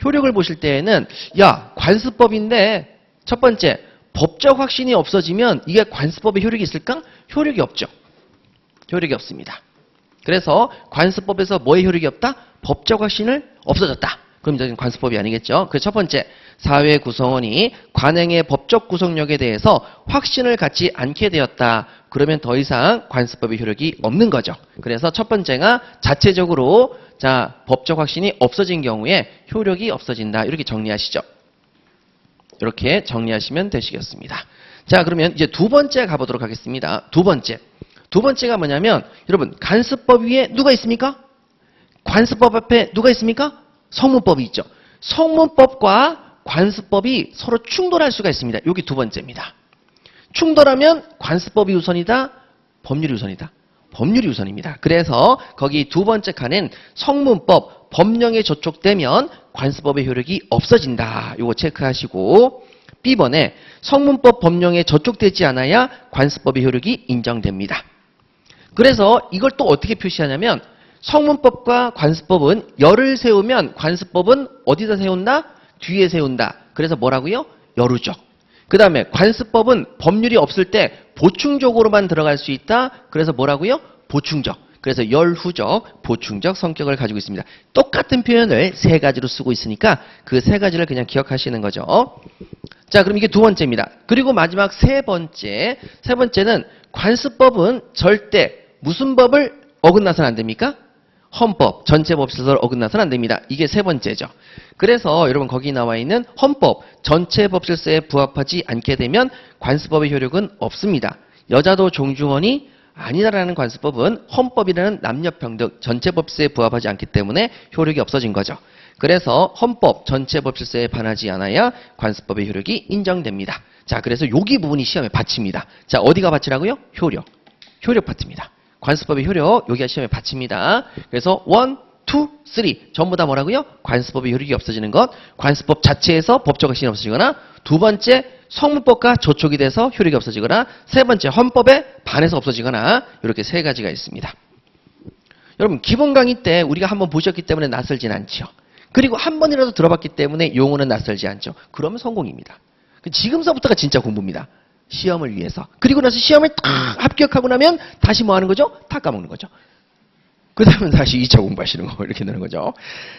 효력을 보실 때에는 야, 관습법인데 첫 번째 법적 확신이 없어지면 이게 관습법에 효력이 있을까? 효력이 없죠. 효력이 없습니다. 그래서 관습법에서 뭐의 효력이 없다? 법적 확신을 없어졌다. 그럼 이제 관습법이 아니겠죠. 그래서 첫 번째, 사회 구성원이 관행의 법적 구성력에 대해서 확신을 갖지 않게 되었다. 그러면 더 이상 관습법의 효력이 없는 거죠. 그래서 첫 번째가 자체적으로 자, 법적 확신이 없어진 경우에 효력이 없어진다. 이렇게 정리하시죠. 이렇게 정리하시면 되시겠습니다. 자, 그러면 이제 두 번째 가보도록 하겠습니다. 두 번째가 뭐냐면 여러분 관습법 위에 누가 있습니까? 관습법 앞에 누가 있습니까? 성문법이 있죠. 성문법과 관습법이 서로 충돌할 수가 있습니다. 여기 두 번째입니다. 충돌하면 관습법이 우선이다, 법률이 우선이다. 법률이 우선입니다. 그래서 거기 두 번째 칸엔 성문법, 법령에 저촉되면 관습법의 효력이 없어진다. 요거 체크하시고 B번에 성문법 법령에 저촉되지 않아야 관습법의 효력이 인정됩니다. 그래서 이걸 또 어떻게 표시하냐면 성문법과 관습법은 열을 세우면 관습법은 어디다 세운다? 뒤에 세운다. 그래서 뭐라고요? 열후적. 그 다음에 관습법은 법률이 없을 때 보충적으로만 들어갈 수 있다. 그래서 뭐라고요? 보충적. 그래서 열후적, 보충적 성격을 가지고 있습니다. 똑같은 표현을 세 가지로 쓰고 있으니까 그 세 가지를 그냥 기억하시는 거죠. 자, 그럼 이게 두 번째입니다. 그리고 마지막 세 번째. 세 번째는 관습법은 절대 무슨 법을 어긋나서는 안 됩니까? 헌법, 전체법질서를 어긋나서는 안 됩니다. 이게 세 번째죠. 그래서 여러분 거기 나와 있는 헌법, 전체법질서에 부합하지 않게 되면 관습법의 효력은 없습니다. 여자도 종주원이 아니다라는 관습법은 헌법이라는 남녀평등 전체법질서에 부합하지 않기 때문에 효력이 없어진 거죠. 그래서 헌법, 전체법질서에 반하지 않아야 관습법의 효력이 인정됩니다. 자, 그래서 여기 부분이 시험에 받칩니다. 자, 어디가 받치라고요? 효력. 효력 파트입니다. 관습법의 효력, 여기가 시험에 받칩니다. 그래서 1, 2, 3 전부 다 뭐라고요? 관습법의 효력이 없어지는 것, 관습법 자체에서 법적核心이 없어지거나, 두 번째 성문법과 저촉이 돼서 효력이 없어지거나, 세 번째 헌법에 반해서 없어지거나, 이렇게 세 가지가 있습니다. 여러분 기본 강의 때 우리가 한번 보셨기 때문에 낯설진 않죠. 그리고 한 번이라도 들어봤기 때문에 용어는 낯설지 않죠. 그러면 성공입니다. 지금서부터가 진짜 공부입니다. 시험을 위해서. 그리고 나서 시험을 딱 합격하고 나면 다시 뭐 하는 거죠? 다 까먹는 거죠. 그 다음에 다시 2차 공부하시는 거 이렇게 되는 거죠.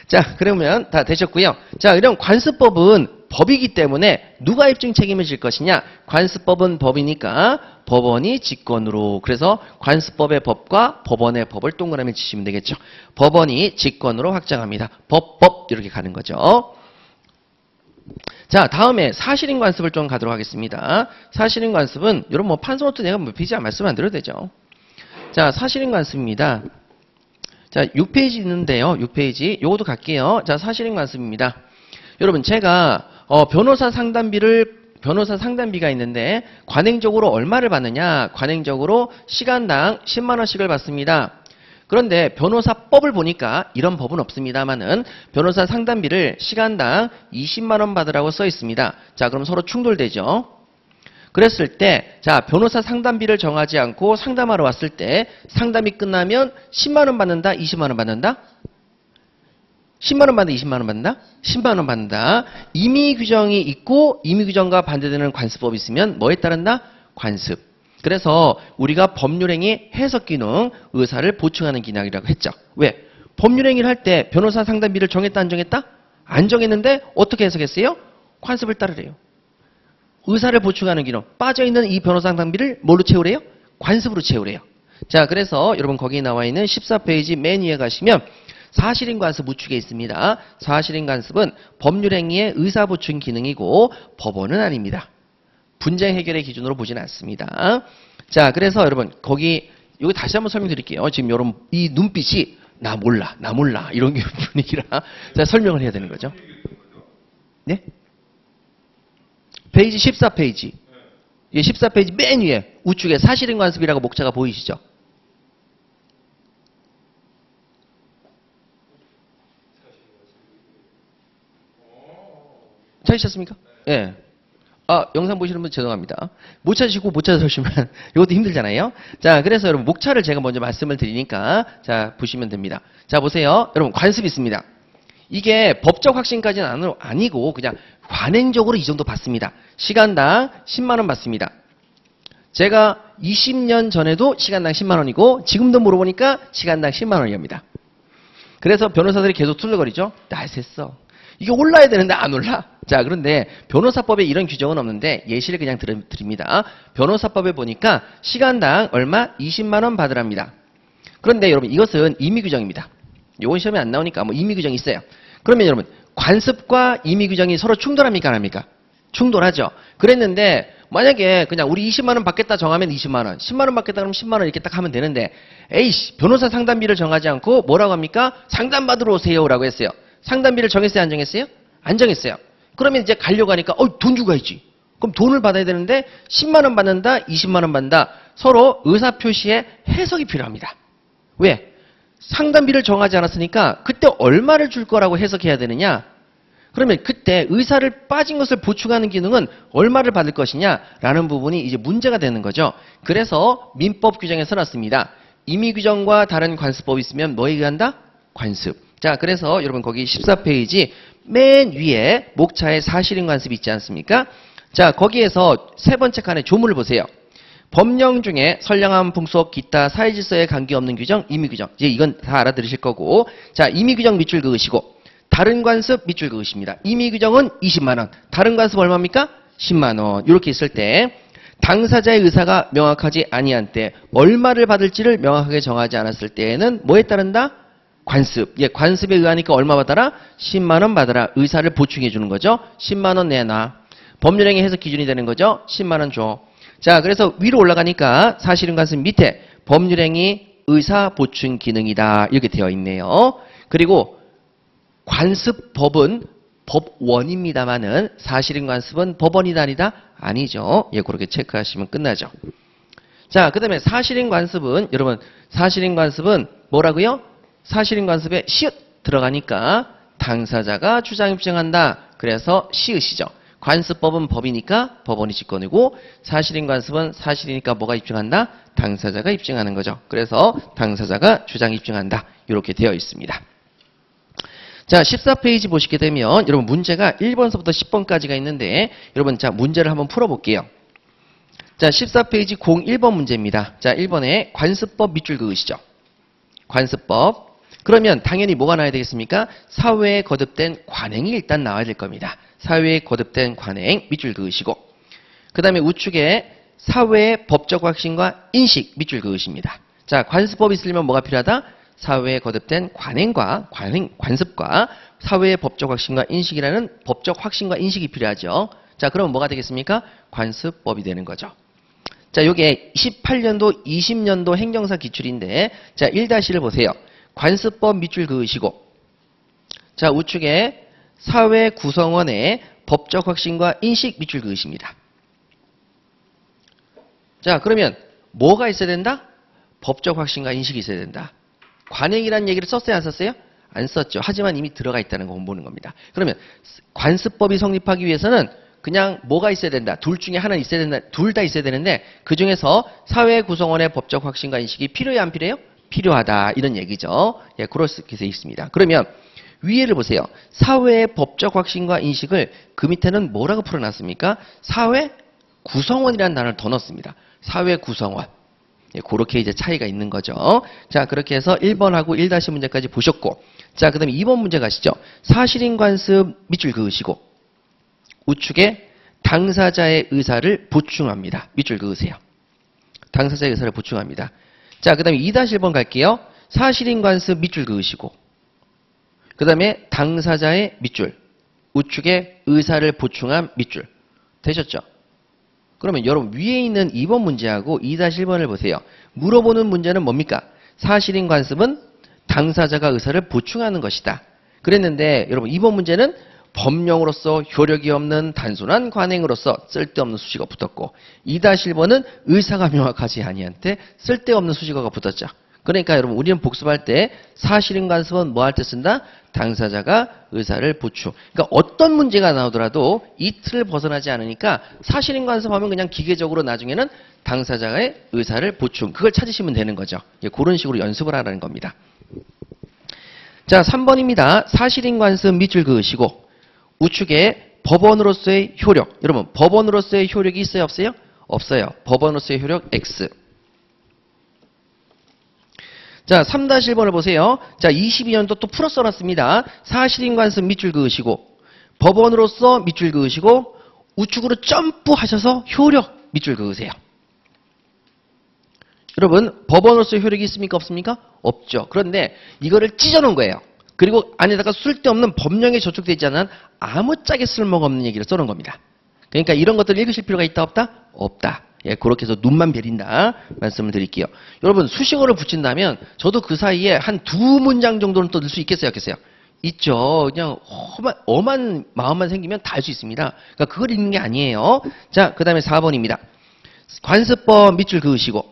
자, 그러면 다 되셨고요. 자, 이런 관습법은 법이기 때문에 누가 입증 책임을 질 것이냐? 관습법은 법이니까 법원이 직권으로. 그래서 관습법의 법과 법원의 법을 동그라미 치시면 되겠죠. 법원이 직권으로 확정합니다. 법 이렇게 가는 거죠. 자, 다음에 사실인 관습을 좀 가도록 하겠습니다. 사실인 관습은 여러분 뭐 판서노트 내가 뭐 비지 말씀 안 드려도 되죠. 자, 사실인 관습입니다. 자, 6페이지 있는데요. 6페이지. 요것도 갈게요. 자, 사실인 관습입니다. 여러분 제가 변호사 상담비가 있는데 관행적으로 얼마를 받느냐? 관행적으로 시간당 10만 원씩을 받습니다. 그런데 변호사법을 보니까 이런 법은 없습니다만은 변호사 상담비를 시간당 20만 원 받으라고 써 있습니다. 자, 그럼 서로 충돌되죠. 그랬을 때, 자, 변호사 상담비를 정하지 않고 상담하러 왔을 때 상담이 끝나면 10만 원 받는다, 20만 원 받는다? 10만 원 받는다, 20만 원 받는다? 10만 원 받는다. 임의 규정이 있고 임의 규정과 반대되는 관습법이 있으면 뭐에 따른다? 관습. 그래서 우리가 법률행위 해석 기능, 의사를 보충하는 기능이라고 했죠. 왜? 법률행위를 할 때 변호사 상담비를 정했다, 안 정했다? 안 정했는데 어떻게 해석했어요? 관습을 따르래요. 의사를 보충하는 기능, 빠져있는 이 변호사 상담비를 뭘로 채우래요? 관습으로 채우래요. 자, 그래서 여러분 거기 나와 있는 14페이지 맨 위에 가시면 사실인 관습 우측에 있습니다. 사실인 관습은 법률행위의 의사 보충 기능이고 법원은 아닙니다. 분쟁 해결의 기준으로 보지는 않습니다. 자, 그래서 여러분 거기 여기 다시 한번 설명드릴게요. 지금 여러분 이 눈빛이 나 몰라 이런 게 분위기라 자, 설명을 해야 되는 거죠. 네? 페이지 14페이지. 예, 14페이지 맨 위에 우측에 사실인 관습이라고 목차가 보이시죠? 찾으셨습니까? 예. 아, 영상 보시는 분 죄송합니다. 못 찾으시고 못 찾으시면 이것도 힘들잖아요. 자, 그래서 여러분 목차를 제가 먼저 말씀을 드리니까 자, 보시면 됩니다. 자, 보세요. 여러분 관습이 있습니다. 이게 법적 확신까지는 아니고 그냥 관행적으로 이 정도 받습니다. 시간당 10만 원 받습니다. 제가 20년 전에도 시간당 10만 원이고 지금도 물어보니까 시간당 10만 원이옵니다. 그래서 변호사들이 계속 투덜거리죠. 날 샜어. 이게 올라야 되는데 안 올라. 자, 그런데 변호사법에 이런 규정은 없는데 예시를 그냥 드립니다. 변호사법에 보니까 시간당 얼마? 20만 원 받으랍니다. 그런데 여러분 이것은 임의규정입니다. 이건 시험에 안 나오니까 뭐 임의규정이 있어요. 그러면 여러분 관습과 임의규정이 서로 충돌합니까? 안 합니까? 충돌하죠. 그랬는데 만약에 그냥 우리 20만 원 받겠다 정하면 20만 원, 10만 원 받겠다 그러면 10만 원 이렇게 딱 하면 되는데 에이씨 변호사 상담비를 정하지 않고 뭐라고 합니까? 상담받으러 오세요라고 했어요. 상담비를 정했어요? 안 정했어요? 안 정했어요. 그러면 이제 가려고 하니까 돈 주고 가야지. 그럼 돈을 받아야 되는데 10만 원 받는다, 20만 원 받는다. 서로 의사표시에 해석이 필요합니다. 왜? 상담비를 정하지 않았으니까 그때 얼마를 줄 거라고 해석해야 되느냐? 그러면 그때 의사를 빠진 것을 보충하는 기능은 얼마를 받을 것이냐라는 부분이 이제 문제가 되는 거죠. 그래서 민법 규정에 써놨습니다. 임의규정과 다른 관습법이 있으면 뭐에 의한다? 관습. 자, 그래서 여러분 거기 14페이지 맨 위에 목차에 사실인 관습이 있지 않습니까? 자, 거기에서 세 번째 칸에 조문을 보세요. 법령 중에 선량한 풍속, 기타 사회질서에 관계없는 규정, 임의규정. 이제 이건 다 알아들으실 거고. 자, 임의규정 밑줄 그으시고 다른 관습 밑줄 그으십니다. 임의규정은 20만 원, 다른 관습 얼마입니까? 10만 원. 이렇게 있을 때 당사자의 의사가 명확하지 아니한 때 얼마를 받을지를 명확하게 정하지 않았을 때에는 뭐에 따른다? 관습. 예, 관습에 의하니까 얼마 받아라? 10만 원 받아라. 의사를 보충해 주는 거죠. 10만 원 내놔. 법률행위 해석 기준이 되는 거죠. 10만 원 줘. 자, 그래서 위로 올라가니까 사실은 관습 밑에 법률행위 의사 보충 기능이다. 이렇게 되어 있네요. 그리고 관습법은 법원입니다만은 사실인 관습은 법원이다 아니다? 아니죠. 예, 그렇게 체크하시면 끝나죠. 자, 그 다음에 사실인 관습은 여러분 사실인 관습은 뭐라고요? 사실인 관습에 시읒 들어가니까 당사자가 주장 입증한다. 그래서 시읒이죠. 관습법은 법이니까 법원이 직권이고 사실인 관습은 사실이니까 뭐가 입증한다? 당사자가 입증하는 거죠. 그래서 당사자가 주장 입증한다. 이렇게 되어 있습니다. 자, 14페이지 보시게 되면 여러분 문제가 1번서부터 10번까지가 있는데 여러분 자 문제를 한번 풀어볼게요. 자, 14페이지 01번 문제입니다. 자, 1번에 관습법 밑줄 그으시죠. 관습법. 그러면 당연히 뭐가 나와야 되겠습니까? 사회에 거듭된 관행이 일단 나와야 될 겁니다. 사회에 거듭된 관행 밑줄 그으시고 그 다음에 우측에 사회의 법적 확신과 인식 밑줄 그으십니다. 자, 관습법이 있으려면 뭐가 필요하다? 사회에 거듭된 관행과 관습과 사회의 법적 확신과 인식이라는 법적 확신과 인식이 필요하죠. 자, 그럼 뭐가 되겠습니까? 관습법이 되는 거죠. 자, 요게 18년도 20년도 행정사 기출인데 자, 1-를 보세요. 관습법 밑줄 그으시고 자, 우측에 사회 구성원의 법적 확신과 인식 밑줄 그으십니다. 자, 그러면 뭐가 있어야 된다? 법적 확신과 인식이 있어야 된다. 관행이라는 얘기를 썼어요, 안 썼어요? 안 썼죠. 하지만 이미 들어가 있다는 거 보는 겁니다. 그러면 관습법이 성립하기 위해서는 그냥 뭐가 있어야 된다. 둘 중에 하나 있어야 된다. 둘 다 있어야 되는데 그중에서 사회 구성원의 법적 확신과 인식이 필요해 안 필요해요? 필요하다. 이런 얘기죠. 예, 그렇게 돼 있습니다. 그러면 위에를 보세요. 사회의 법적 확신과 인식을 그 밑에는 뭐라고 풀어놨습니까? 사회 구성원이라는 단어를 더 넣습니다. 사회 구성원. 예, 그렇게 이제 차이가 있는 거죠. 자, 그렇게 해서 1번하고 1- 문제까지 보셨고 자, 그 다음에 2번 문제 가시죠. 사실인 관습 밑줄 그으시고 우측에 당사자의 의사를 보충합니다. 밑줄 그으세요. 당사자의 의사를 보충합니다. 자, 그 다음에 2-1번 갈게요. 사실인 관습 밑줄 그으시고 그 다음에 당사자의 밑줄 우측에 의사를 보충한 밑줄 되셨죠? 그러면 여러분 위에 있는 2번 문제하고 2-1번을 보세요. 물어보는 문제는 뭡니까? 사실인 관습은 당사자가 의사를 보충하는 것이다. 그랬는데 여러분 2번 문제는 법령으로서 효력이 없는 단순한 관행으로서 쓸데없는 수식어가 붙었고 2-1번은 의사가 명확하지 아니한테 쓸데없는 수식어가 붙었죠. 그러니까 여러분 우리는 복습할 때 사실인 관습은 뭐 할 때 쓴다? 당사자가 의사를 보충. 그러니까 어떤 문제가 나오더라도 이 틀을 벗어나지 않으니까 사실인 관습하면 그냥 기계적으로 나중에는 당사자의 의사를 보충. 그걸 찾으시면 되는 거죠. 예, 그런 식으로 연습을 하라는 겁니다. 자, 3번입니다. 사실인 관습 밑줄 그으시고 우측에 법원으로서의 효력. 여러분 법원으로서의 효력이 있어요? 없어요? 없어요. 법원으로서의 효력 X. 자, 3-1번을 보세요. 자, 22년도 또 풀어 써놨습니다. 사실인 관습 밑줄 그으시고 법원으로서 밑줄 그으시고 우측으로 점프하셔서 효력 밑줄 그으세요. 여러분 법원으로서의 효력이 있습니까? 없습니까? 없죠. 그런데 이거를 찢어놓은 거예요. 그리고 안에다가 쓸데없는 법령에 저촉되어 있지 않은 아무짝에 쓸모가 없는 얘기를 써놓은 겁니다. 그러니까 이런 것들을 읽으실 필요가 있다 없다? 없다. 예, 그렇게 해서 눈만 베린다 말씀을 드릴게요. 여러분 수식어를 붙인다면 저도 그 사이에 한 2문장 정도는 또 넣을 수 있겠어요? 없겠어요? 있죠. 그냥 엄한 마음만 생기면 다 할 수 있습니다. 그러니까 그걸 읽는 게 아니에요. 자, 그 다음에 4번입니다. 관습법 밑줄 그으시고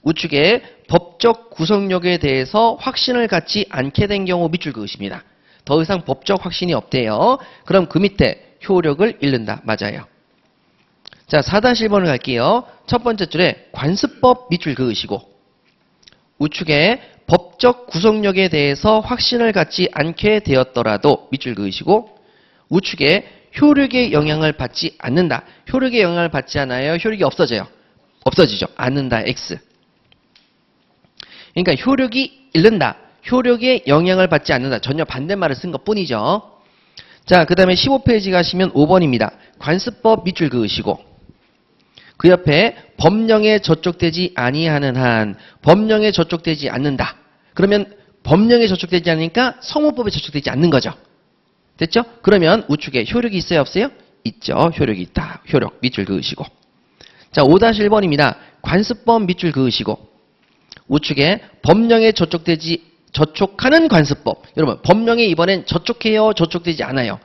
우측에 법적 구성력에 대해서 확신을 갖지 않게 된 경우 밑줄 그으십니다. 더 이상 법적 확신이 없대요. 그럼 그 밑에 효력을 잃는다. 맞아요. 자, 4-1번을 갈게요. 첫 번째 줄에 관습법 밑줄 그으시고 우측에 법적 구속력에 대해서 확신을 갖지 않게 되었더라도 밑줄 그으시고 우측에 효력의 영향을 받지 않는다. 효력의 영향을 받지 않아요. 효력이 없어져요. 없어지죠. 않는다. X. 그러니까 효력이 잃는다. 효력의 영향을 받지 않는다. 전혀 반대말을 쓴 것뿐이죠. 자, 그 다음에 15페이지 가시면 5번입니다. 관습법 밑줄 그으시고 그 옆에 법령에 저촉되지 아니하는 한 법령에 저촉되지 않는다. 그러면 법령에 저촉되지 않으니까 성문법에 저촉되지 않는 거죠. 됐죠? 그러면 우측에 효력이 있어요? 없어요? 있죠. 효력이 있다. 효력 밑줄 그으시고 자, 5-1번입니다. 관습법 밑줄 그으시고 우측에 법령에 저촉하는 관습법. 여러분 법령에 이번엔 저촉해요? 저촉되지 않아요?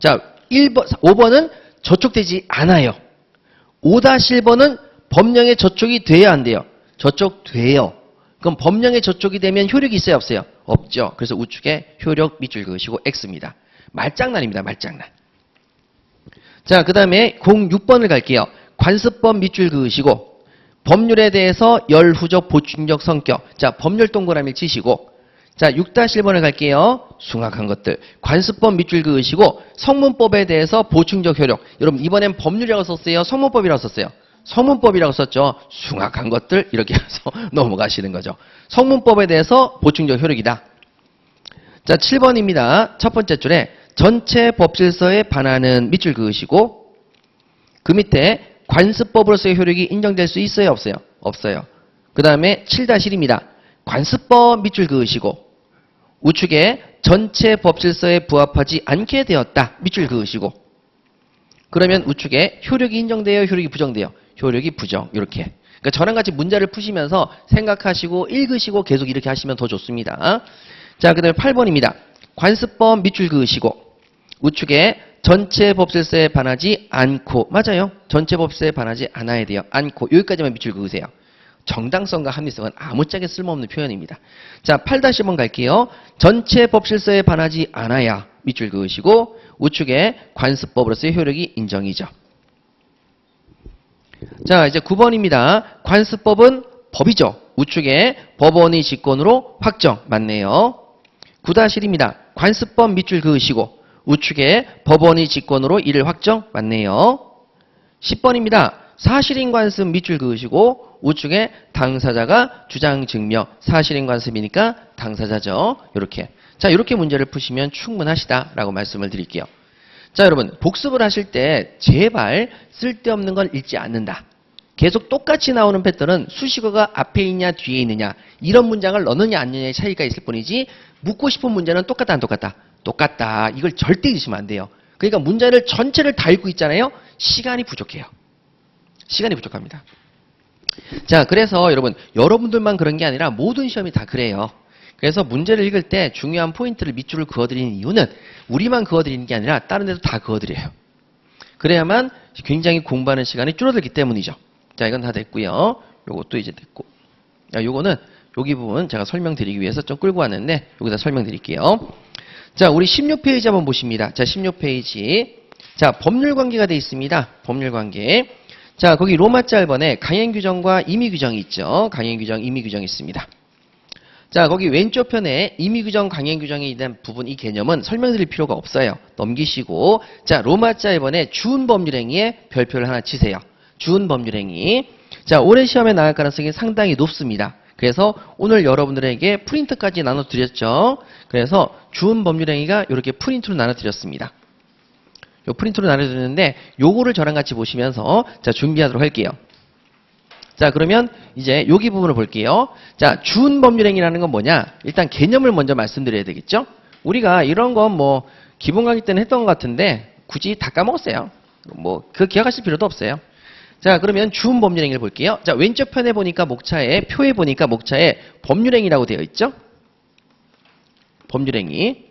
자, 5번은 저촉되지 않아요. 5-1번은 법령에 저촉이 돼야 안 돼요? 저촉돼요. 그럼 법령에 저촉이 되면 효력이 있어요? 없어요? 없죠. 그래서 우측에 효력 밑줄 그으시고 X입니다. 말장난입니다. 말장난. 자, 그 다음에 06번을 갈게요. 관습법 밑줄 그으시고 법률에 대해서 열후적 보충적 성격. 자, 법률 동그라미를 치시고 자, 6-1번을 갈게요. 숭악한 것들. 관습법 밑줄 그으시고 성문법에 대해서 보충적 효력. 여러분 이번엔 법률이라고 썼어요? 성문법이라고 썼어요? 성문법이라고 썼죠. 숭악한 것들 이렇게 해서 넘어가시는 거죠. 성문법에 대해서 보충적 효력이다. 자, 7번입니다. 첫 번째 줄에 전체 법질서에 반하는 밑줄 그으시고 그 밑에 관습법으로서의 효력이 인정될 수 있어요? 없어요? 없어요. 그 다음에 7-1입니다. 관습법 밑줄 그으시고 우측에 전체 법질서에 부합하지 않게 되었다. 밑줄 그으시고 그러면 우측에 효력이 인정돼요? 효력이 부정돼요? 효력이 부정. 이렇게. 그러니까 저랑 같이 문제를 푸시면서 생각하시고 읽으시고 계속 이렇게 하시면 더 좋습니다. 자, 그 다음에 8번입니다. 관습법 밑줄 그으시고 우측에 전체 법질서에 반하지 않고 맞아요. 전체 법질서에 반하지 않아야 돼요. 않고 여기까지만 밑줄 그으세요. 정당성과 합리성은 아무짝에 쓸모없는 표현입니다. 자, 8-1번 갈게요. 전체 법질서에 반하지 않아야 밑줄 그으시고 우측에 관습법으로서의 효력이 인정이죠. 자, 이제 9번입니다. 관습법은 법이죠. 우측에 법원의 직권으로 확정. 맞네요. 9-1입니다. 관습법 밑줄 그으시고 우측에 법원의 직권으로 이를 확정. 맞네요. 10번입니다. 사실인 관습 밑줄 그으시고 우측에 당사자가 주장 증명. 사실인 관습이니까 당사자죠. 이렇게. 자, 이렇게 문제를 푸시면 충분하시다라고 말씀을 드릴게요. 자, 여러분 복습을 하실 때 제발 쓸데없는 걸 읽지 않는다. 계속 똑같이 나오는 패턴은 수식어가 앞에 있냐 뒤에 있느냐 이런 문장을 넣느냐 안 넣느냐의 차이가 있을 뿐이지 묻고 싶은 문제는 똑같다 안 똑같다? 똑같다. 이걸 절대 잊으시면 안 돼요. 그러니까 문제를 전체를 다 읽고 있잖아요. 시간이 부족해요. 시간이 부족합니다. 자, 그래서 여러분들만 그런 게 아니라 모든 시험이 다 그래요. 그래서 문제를 읽을 때 중요한 포인트를 밑줄을 그어드리는 이유는 우리만 그어드리는 게 아니라 다른 데도 다 그어드려요. 그래야만 굉장히 공부하는 시간이 줄어들기 때문이죠. 자, 이건 다 됐고요. 요것도 이제 됐고. 자, 요거는 여기 부분 제가 설명드리기 위해서 좀 끌고 왔는데 여기다 설명드릴게요. 자, 우리 16페이지 한번 보십니다. 자, 16페이지. 자, 법률 관계가 되어 있습니다. 법률 관계. 자, 거기 로마자 1번에 강행 규정과 임의 규정이 있죠. 강행 규정, 임의 규정이 있습니다. 자, 거기 왼쪽 편에 임의 규정, 강행 규정에 대한 부분 이 개념은 설명드릴 필요가 없어요. 넘기시고 자, 로마자 1번에 주은 법률행위에 별표를 하나 치세요. 주은 법률행위. 자, 올해 시험에 나갈 가능성이 상당히 높습니다. 그래서 오늘 여러분들에게 프린트까지 나눠드렸죠. 그래서 주은 법률행위가 이렇게 프린트로 나눠드렸습니다. 요 프린트로 나눠드렸는데 요거를 저랑 같이 보시면서 자, 준비하도록 할게요. 자, 그러면 이제 여기 부분을 볼게요. 자, 주은 법률행위라는 건 뭐냐? 일단 개념을 먼저 말씀드려야 되겠죠? 우리가 이런 건 뭐 기본 강의 때는 했던 것 같은데 굳이 다 까먹었어요. 그 기억하실 필요도 없어요. 자, 그러면 주은 법률행위를 볼게요. 자, 왼쪽 편에 보니까 목차에 표에 보니까 목차에 법률행위라고 되어 있죠? 법률행위.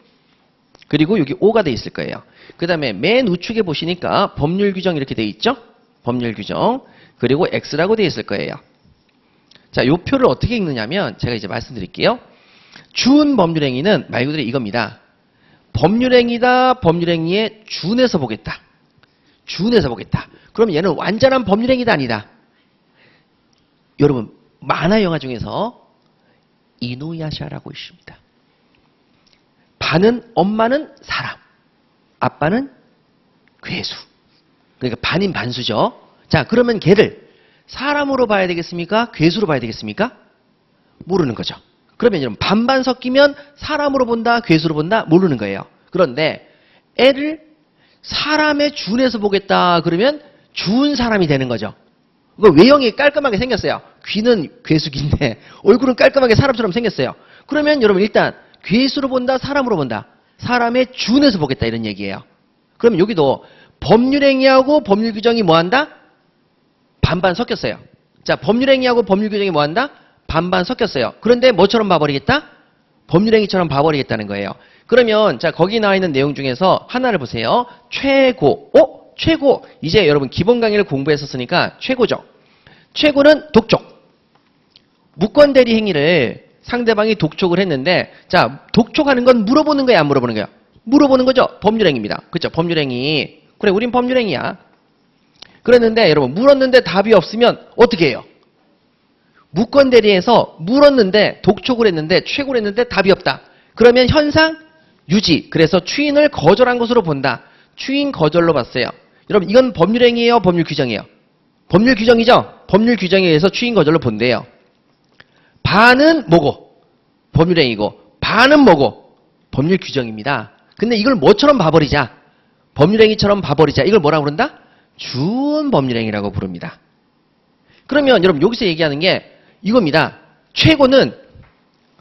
그리고 여기 O가 되어 있을 거예요. 그 다음에 맨 우측에 보시니까 법률 규정 이렇게 되어 있죠? 법률 규정. 그리고 X라고 되어 있을 거예요. 자, 요 표를 어떻게 읽느냐면 제가 이제 말씀드릴게요. 주은 법률행위는 말 그대로 이겁니다. 법률행위다. 법률행위에 준해서 보겠다. 준해서 보겠다. 그럼 얘는 완전한 법률행위다 아니다. 여러분 만화 영화 중에서 이누야샤라고 있습니다. 반은 엄마는 사람, 아빠는 괴수. 그러니까 반인 반수죠. 자, 그러면 걔를 사람으로 봐야 되겠습니까? 괴수로 봐야 되겠습니까? 모르는 거죠. 그러면 여러분 반반 섞이면 사람으로 본다, 괴수로 본다, 모르는 거예요. 그런데 애를 사람에 준해서 보겠다 그러면 준 사람이 되는 거죠. 그 외형이 깔끔하게 생겼어요. 귀는 괴수귀인데 얼굴은 깔끔하게 사람처럼 생겼어요. 그러면 여러분 일단 괴수로 본다, 사람으로 본다. 사람에 준해서 보겠다 이런 얘기예요. 그럼 여기도 법률행위하고 법률규정이 뭐한다? 반반 섞였어요. 자, 법률행위하고 법률규정이 뭐한다? 반반 섞였어요. 그런데 뭐처럼 봐버리겠다? 법률행위처럼 봐버리겠다는 거예요. 그러면 자 거기 나와 있는 내용 중에서 하나를 보세요. 최고. 최고. 이제 여러분 기본 강의를 공부했었으니까 최고죠. 최고는 독촉. 무권 대리 행위를 상대방이 독촉을 했는데 자 독촉하는 건 물어보는 거야 안 물어보는 거야? 물어보는 거죠. 법률행위입니다. 그렇죠? 법률행위. 그래 우린 법률행위야. 그랬는데 여러분 물었는데 답이 없으면 어떻게 해요? 무권 대리에서 물었는데 독촉을 했는데 최고를 했는데 답이 없다. 그러면 현상 유지. 그래서 추인을 거절한 것으로 본다. 추인 거절로 봤어요. 여러분 이건 법률행위예요? 법률규정이에요? 법률규정이죠? 법률규정에 의해서 추인 거절로 본대요. 반은 뭐고? 법률행위고. 반은 뭐고? 법률규정입니다. 근데 이걸 뭐처럼 봐버리자? 법률행위처럼 봐버리자. 이걸 뭐라고 부른다? 준법률행위라고 부릅니다. 그러면 여러분 여기서 얘기하는 게 이겁니다. 최고는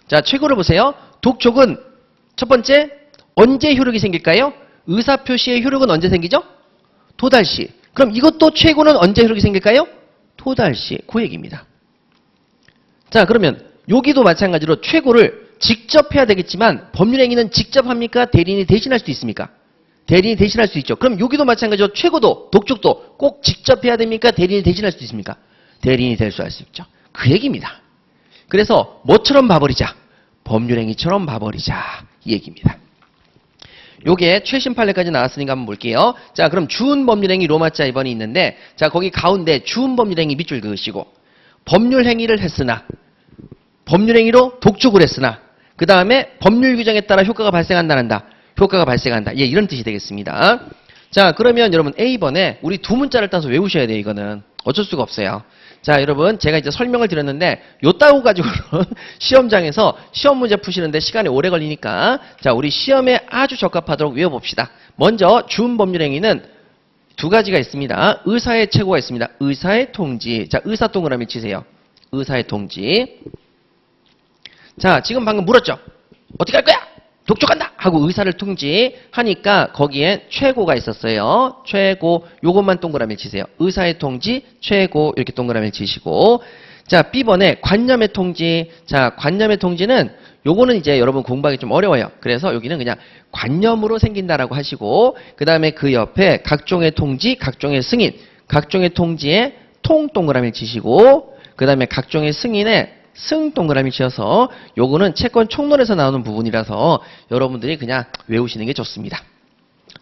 자 최고를 보세요. 독촉은 첫 번째 언제 효력이 생길까요? 의사표시의 효력은 언제 생기죠? 도달시. 그럼 이것도 최고는 언제 효력이 생길까요? 도달시. 그 얘기입니다. 자 그러면 여기도 마찬가지로 최고를 직접 해야 되겠지만 법률행위는 직접 합니까? 대리인이 대신할 수도 있습니까? 대리인이 대신할 수 있죠. 그럼 여기도 마찬가지로 최고도 독촉도 꼭 직접 해야 됩니까? 대리인이 대신할 수도 있습니까? 대리인이 될 수 있죠. 그 얘기입니다. 그래서 뭐처럼 봐버리자? 법률행위처럼 봐버리자. 이 얘기입니다. 요게 최신 판례까지 나왔으니까 한번 볼게요. 자, 그럼 준법률행위 로마자 2번이 있는데 자, 거기 가운데 준법률행위 밑줄 그으시고 법률행위를 했으나 법률행위로 독촉을 했으나 그 다음에 법률규정에 따라 효과가 발생한다 안 한다. 효과가 발생한다. 예, 이런 뜻이 되겠습니다. 자, 그러면 여러분 A번에 우리 두 문자를 따서 외우셔야 돼요. 이거는 어쩔 수가 없어요. 자, 여러분 제가 이제 설명을 드렸는데 요따고 가지고는 시험장에서 시험 문제 푸시는데 시간이 오래 걸리니까 자, 우리 시험에 아주 적합하도록 외워봅시다. 먼저 준법률행위는 두 가지가 있습니다. 의사의 최고가 있습니다. 의사의 통지. 자, 의사 동그라미 치세요. 의사의 통지. 자, 지금 방금 물었죠? 어떻게 할 거야? 독촉한다! 하고 의사를 통지하니까 거기에 최고가 있었어요. 최고, 요것만 동그라미 치세요. 의사의 통지, 최고, 이렇게 동그라미 치시고. 자, B번에 관념의 통지. 자, 관념의 통지는 요거는 이제 여러분 공부하기 좀 어려워요. 그래서 여기는 그냥 관념으로 생긴다라고 하시고, 그 다음에 그 옆에 각종의 통지, 각종의 승인, 각종의 통지에 통 동그라미 치시고, 그 다음에 각종의 승인에 승 동그라미 치어서 요거는 채권 총론에서 나오는 부분이라서 여러분들이 그냥 외우시는 게 좋습니다.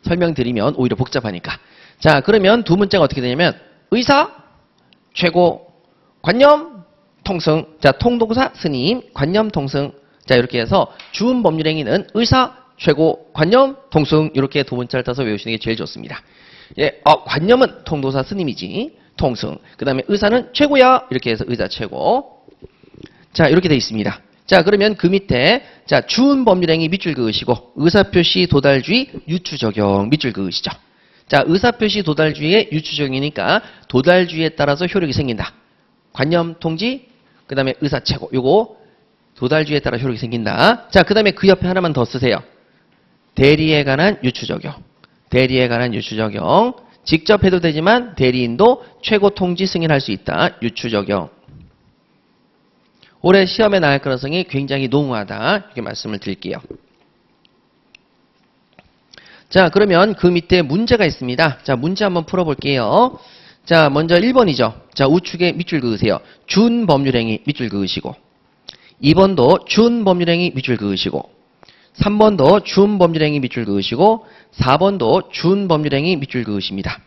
설명드리면 오히려 복잡하니까. 자, 그러면 두 문자가 어떻게 되냐면 의사, 최고, 관념, 통승. 자, 통동사 스님, 관념, 통승. 자, 이렇게 해서 준법률행위는 의사, 최고, 관념, 통승. 이렇게 두 문자를 따서 외우시는 게 제일 좋습니다. 예, 관념은 통도사 스님이지. 통승. 그 다음에 의사는 최고야. 이렇게 해서 의사 최고. 자, 이렇게 돼 있습니다. 자, 그러면 그 밑에 자, 준법률행위 밑줄 그으시고 의사표시 도달주의 유추 적용 밑줄 그으시죠. 자, 의사표시 도달주의의 유추 적용이니까 도달주의에 따라서 효력이 생긴다. 관념 통지, 그 다음에 의사 최고. 요거 도달주의에 따라 효력이 생긴다. 자, 그 다음에 그 옆에 하나만 더 쓰세요. 대리에 관한 유추 적용. 대리에 관한 유추 적용. 직접 해도 되지만 대리인도 최고 통지 승인할 수 있다. 유추 적용. 올해 시험에 나갈 가능성이 굉장히 농후하다. 이렇게 말씀을 드릴게요. 자, 그러면 그 밑에 문제가 있습니다. 자, 문제 한번 풀어볼게요. 자, 먼저 1번이죠. 자, 우측에 밑줄 그으세요. 준법률행위 밑줄 그으시고 2번도 준법률행위 밑줄 그으시고 3번도 준법률행위 밑줄 그으시고 4번도 준법률행위 밑줄 그으십니다.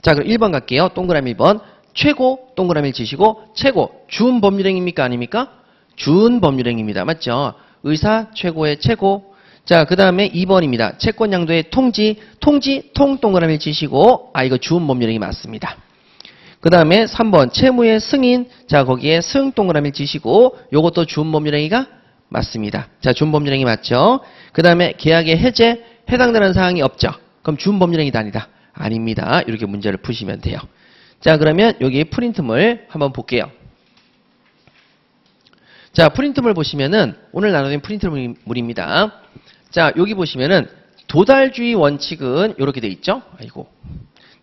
자, 그럼 1번 갈게요. 동그라미 1번. 최고 동그라미를 치시고 최고 준법률행위입니까 아닙니까? 준법률행위입니다. 맞죠? 의사 최고의 최고. 자, 그 다음에 2번입니다. 채권 양도의 통지 통 동그라미를 치시고 이거 준법률행위 맞습니다. 그 다음에 3번 채무의 승인. 자, 거기에 승 동그라미를 치시고 요것도 준법률행위가 맞습니다. 자, 준법률행위 맞죠? 그 다음에 계약의 해제 해당되는 사항이 없죠? 그럼 준법률행위가 아니다. 아닙니다. 이렇게 문제를 푸시면 돼요. 자, 그러면 여기 프린트물 한번 볼게요. 자, 프린트물 보시면은 오늘 나누는 프린트물입니다. 자, 여기 보시면은 도달주의 원칙은 이렇게 돼 있죠? 아이고.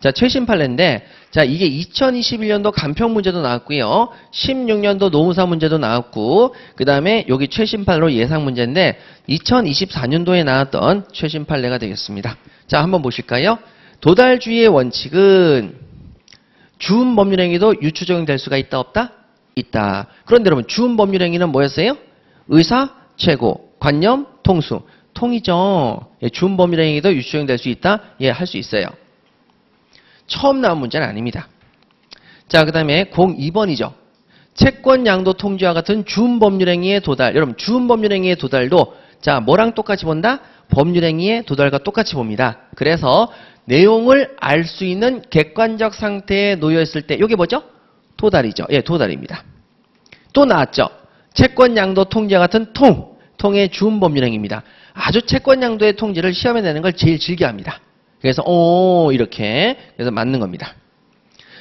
자, 최신 판례인데, 자, 이게 2021년도 간평 문제도 나왔고요. 16년도 노무사 문제도 나왔고, 그 다음에 여기 최신 판례로 예상 문제인데, 2024년도에 나왔던 최신 판례가 되겠습니다. 자, 한번 보실까요? 도달주의의 원칙은 준법률행위도 유추 적용될 수가 있다, 없다? 있다. 그런데 여러분, 준법률행위는 뭐였어요? 의사, 최고, 관념, 통수. 통이죠. 예, 준법률행위도 유추 적용될 수 있다? 예, 할 수 있어요. 처음 나온 문제는 아닙니다. 자, 그 다음에 02번이죠. 채권 양도 통지와 같은 준법률행위의 도달. 여러분, 준법률행위의 도달도 자, 뭐랑 똑같이 본다? 법률행위의 도달과 똑같이 봅니다. 그래서 내용을 알 수 있는 객관적 상태에 놓여있을 때 이게 뭐죠? 도달이죠. 예, 도달입니다. 또 나왔죠. 채권 양도 통지와 같은 통의 준법률행위입니다. 아주 채권 양도의 통지를 시험에 내는 걸 제일 즐겨합니다. 그래서 이렇게 그래서 맞는 겁니다.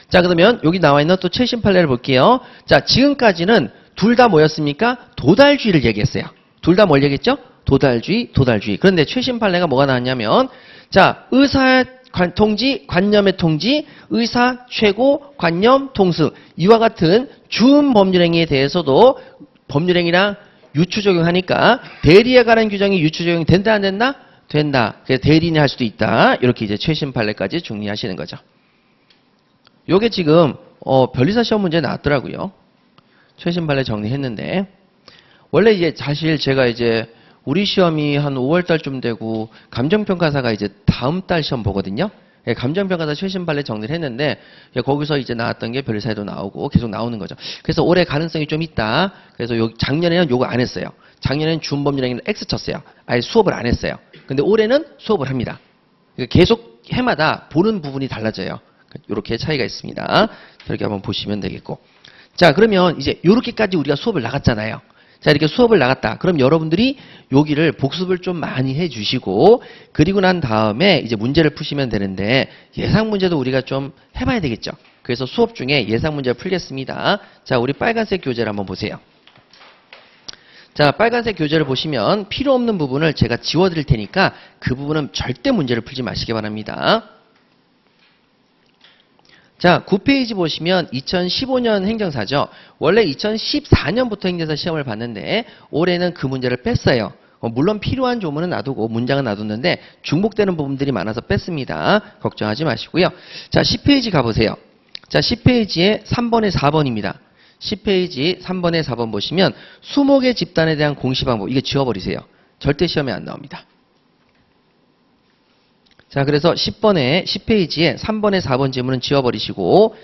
자, 그러면 여기 나와 있는 또 최신 판례를 볼게요. 자, 지금까지는 둘 다 뭐였습니까? 도달주의를 얘기했어요. 둘 다 뭘 얘기했죠? 도달주의. 그런데 최신 판례가 뭐가 나왔냐면 자, 의사 통지, 관념의 통지, 의사 최고, 관념 통수 이와 같은 준법률행위에 대해서도 법률행위랑 유추 적용하니까 대리에 관한 규정이 유추 적용이 된다 안 된다? 된다. 그래서 대리인이 할 수도 있다. 이렇게 이제 최신 판례까지 정리하시는 거죠. 요게 지금 변리사 시험 문제 나왔더라고요. 최신 판례 정리했는데 원래 이제 사실 제가 이제 우리 시험이 한 5월 달쯤 되고 감정평가사가 이제 다음 달 시험 보거든요. 예, 감정평가사 최신 판례 정리를 했는데 예, 거기서 이제 나왔던 게 변리사에도 나오고 계속 나오는 거죠. 그래서 올해 가능성이 좀 있다. 그래서 작년에는 요거 안 했어요. 작년에는 준법률행위는 X 쳤어요. 아예 수업을 안 했어요. 근데 올해는 수업을 합니다. 계속 해마다 보는 부분이 달라져요. 이렇게 차이가 있습니다. 이렇게 한번 보시면 되겠고. 자, 그러면 이제 이렇게까지 우리가 수업을 나갔잖아요. 자, 이렇게 수업을 나갔다. 그럼 여러분들이 여기를 복습을 좀 많이 해주시고 그리고 난 다음에 이제 문제를 푸시면 되는데 예상 문제도 우리가 좀 해봐야 되겠죠. 그래서 수업 중에 예상 문제를 풀겠습니다. 자, 우리 빨간색 교재를 한번 보세요. 자, 빨간색 교재를 보시면 필요 없는 부분을 제가 지워드릴 테니까 그 부분은 절대 문제를 풀지 마시기 바랍니다. 자, 9페이지 보시면 2015년 행정사죠. 원래 2014년부터 행정사 시험을 봤는데 올해는 그 문제를 뺐어요. 물론 필요한 조문은 놔두고 문장은 놔뒀는데 중복되는 부분들이 많아서 뺐습니다. 걱정하지 마시고요. 자, 10페이지 가보세요. 자, 10페이지에 3번에 4번입니다. 10페이지 3번에 4번 보시면 수목의 집단에 대한 공시 방법 이게 지워버리세요. 절대 시험에 안 나옵니다. 자, 그래서 10페이지에 3번에 4번 지문은 지워버리시고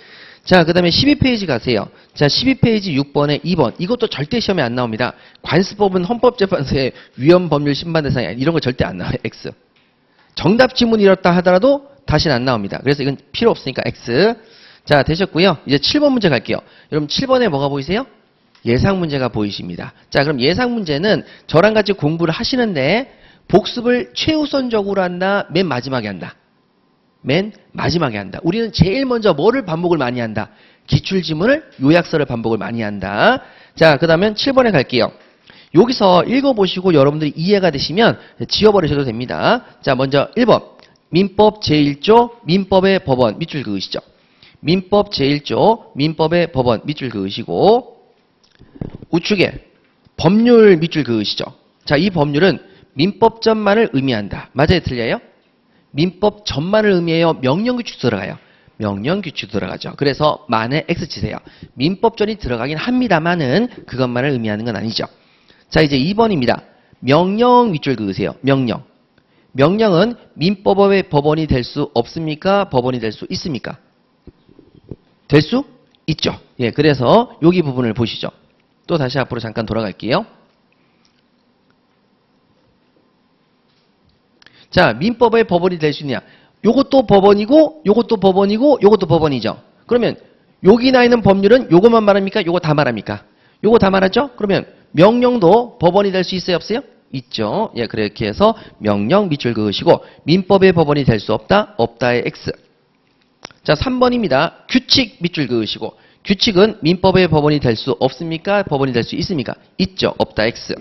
자, 그 다음에 12페이지 가세요. 자, 12페이지 6번에 2번 이것도 절대 시험에 안 나옵니다. 관습법은 헌법재판소의 위헌법률 심판 대상이 이런 거 절대 안 나와요. X. 정답 지문이 이렇다 하더라도 다시는 안 나옵니다. 그래서 이건 필요 없으니까 X. 자, 되셨고요. 이제 7번 문제 갈게요. 여러분 7번에 뭐가 보이세요? 예상 문제가 보이십니다. 자, 그럼 예상 문제는 저랑 같이 공부를 하시는데 복습을 최우선적으로 한다? 맨 마지막에 한다? 맨 마지막에 한다. 우리는 제일 먼저 뭐를 반복을 많이 한다? 기출지문을 요약서를 반복을 많이 한다. 자, 그 다음에 7번에 갈게요. 여기서 읽어보시고 여러분들이 이해가 되시면 지워버리셔도 됩니다. 자, 먼저 1번 민법 제1조 민법의 법원 밑줄 그으시죠. 민법 제1조 민법의 법원 밑줄 그으시고 우측에 법률 밑줄 그으시죠. 자, 이 법률은 민법 전만을 의미한다. 맞아요? 틀려요? 민법 전만을 의미해요? 명령규칙 들어가요? 명령규칙 들어가죠. 그래서 만에 X 치세요. 민법 전이 들어가긴 합니다만은 그것만을 의미하는 건 아니죠. 자, 이제 2번입니다. 명령 밑줄 그으세요. 명령. 명령은 민법의 법원이 될 수 없습니까? 법원이 될 수 있습니까? 될 수 있죠. 예, 그래서 여기 부분을 보시죠. 또 다시 앞으로 잠깐 돌아갈게요. 자, 민법의 법원이 될 수 있느냐? 요것도 법원이고, 요것도 법원이고, 요것도 법원이죠. 그러면 여기 나 있는 법률은 요것만 말합니까? 요거 다 말합니까? 요거 다 말하죠? 그러면 명령도 법원이 될 수 있어요? 없어요? 있죠. 예, 그렇게 해서 명령 밑줄 그으시고 민법의 법원이 될 수 없다. 없다의 X. 자, 3번입니다. 규칙 밑줄 그으시고 규칙은 민법의 법원이 될 수 없습니까? 법원이 될 수 있습니까? 있죠. 없다 X.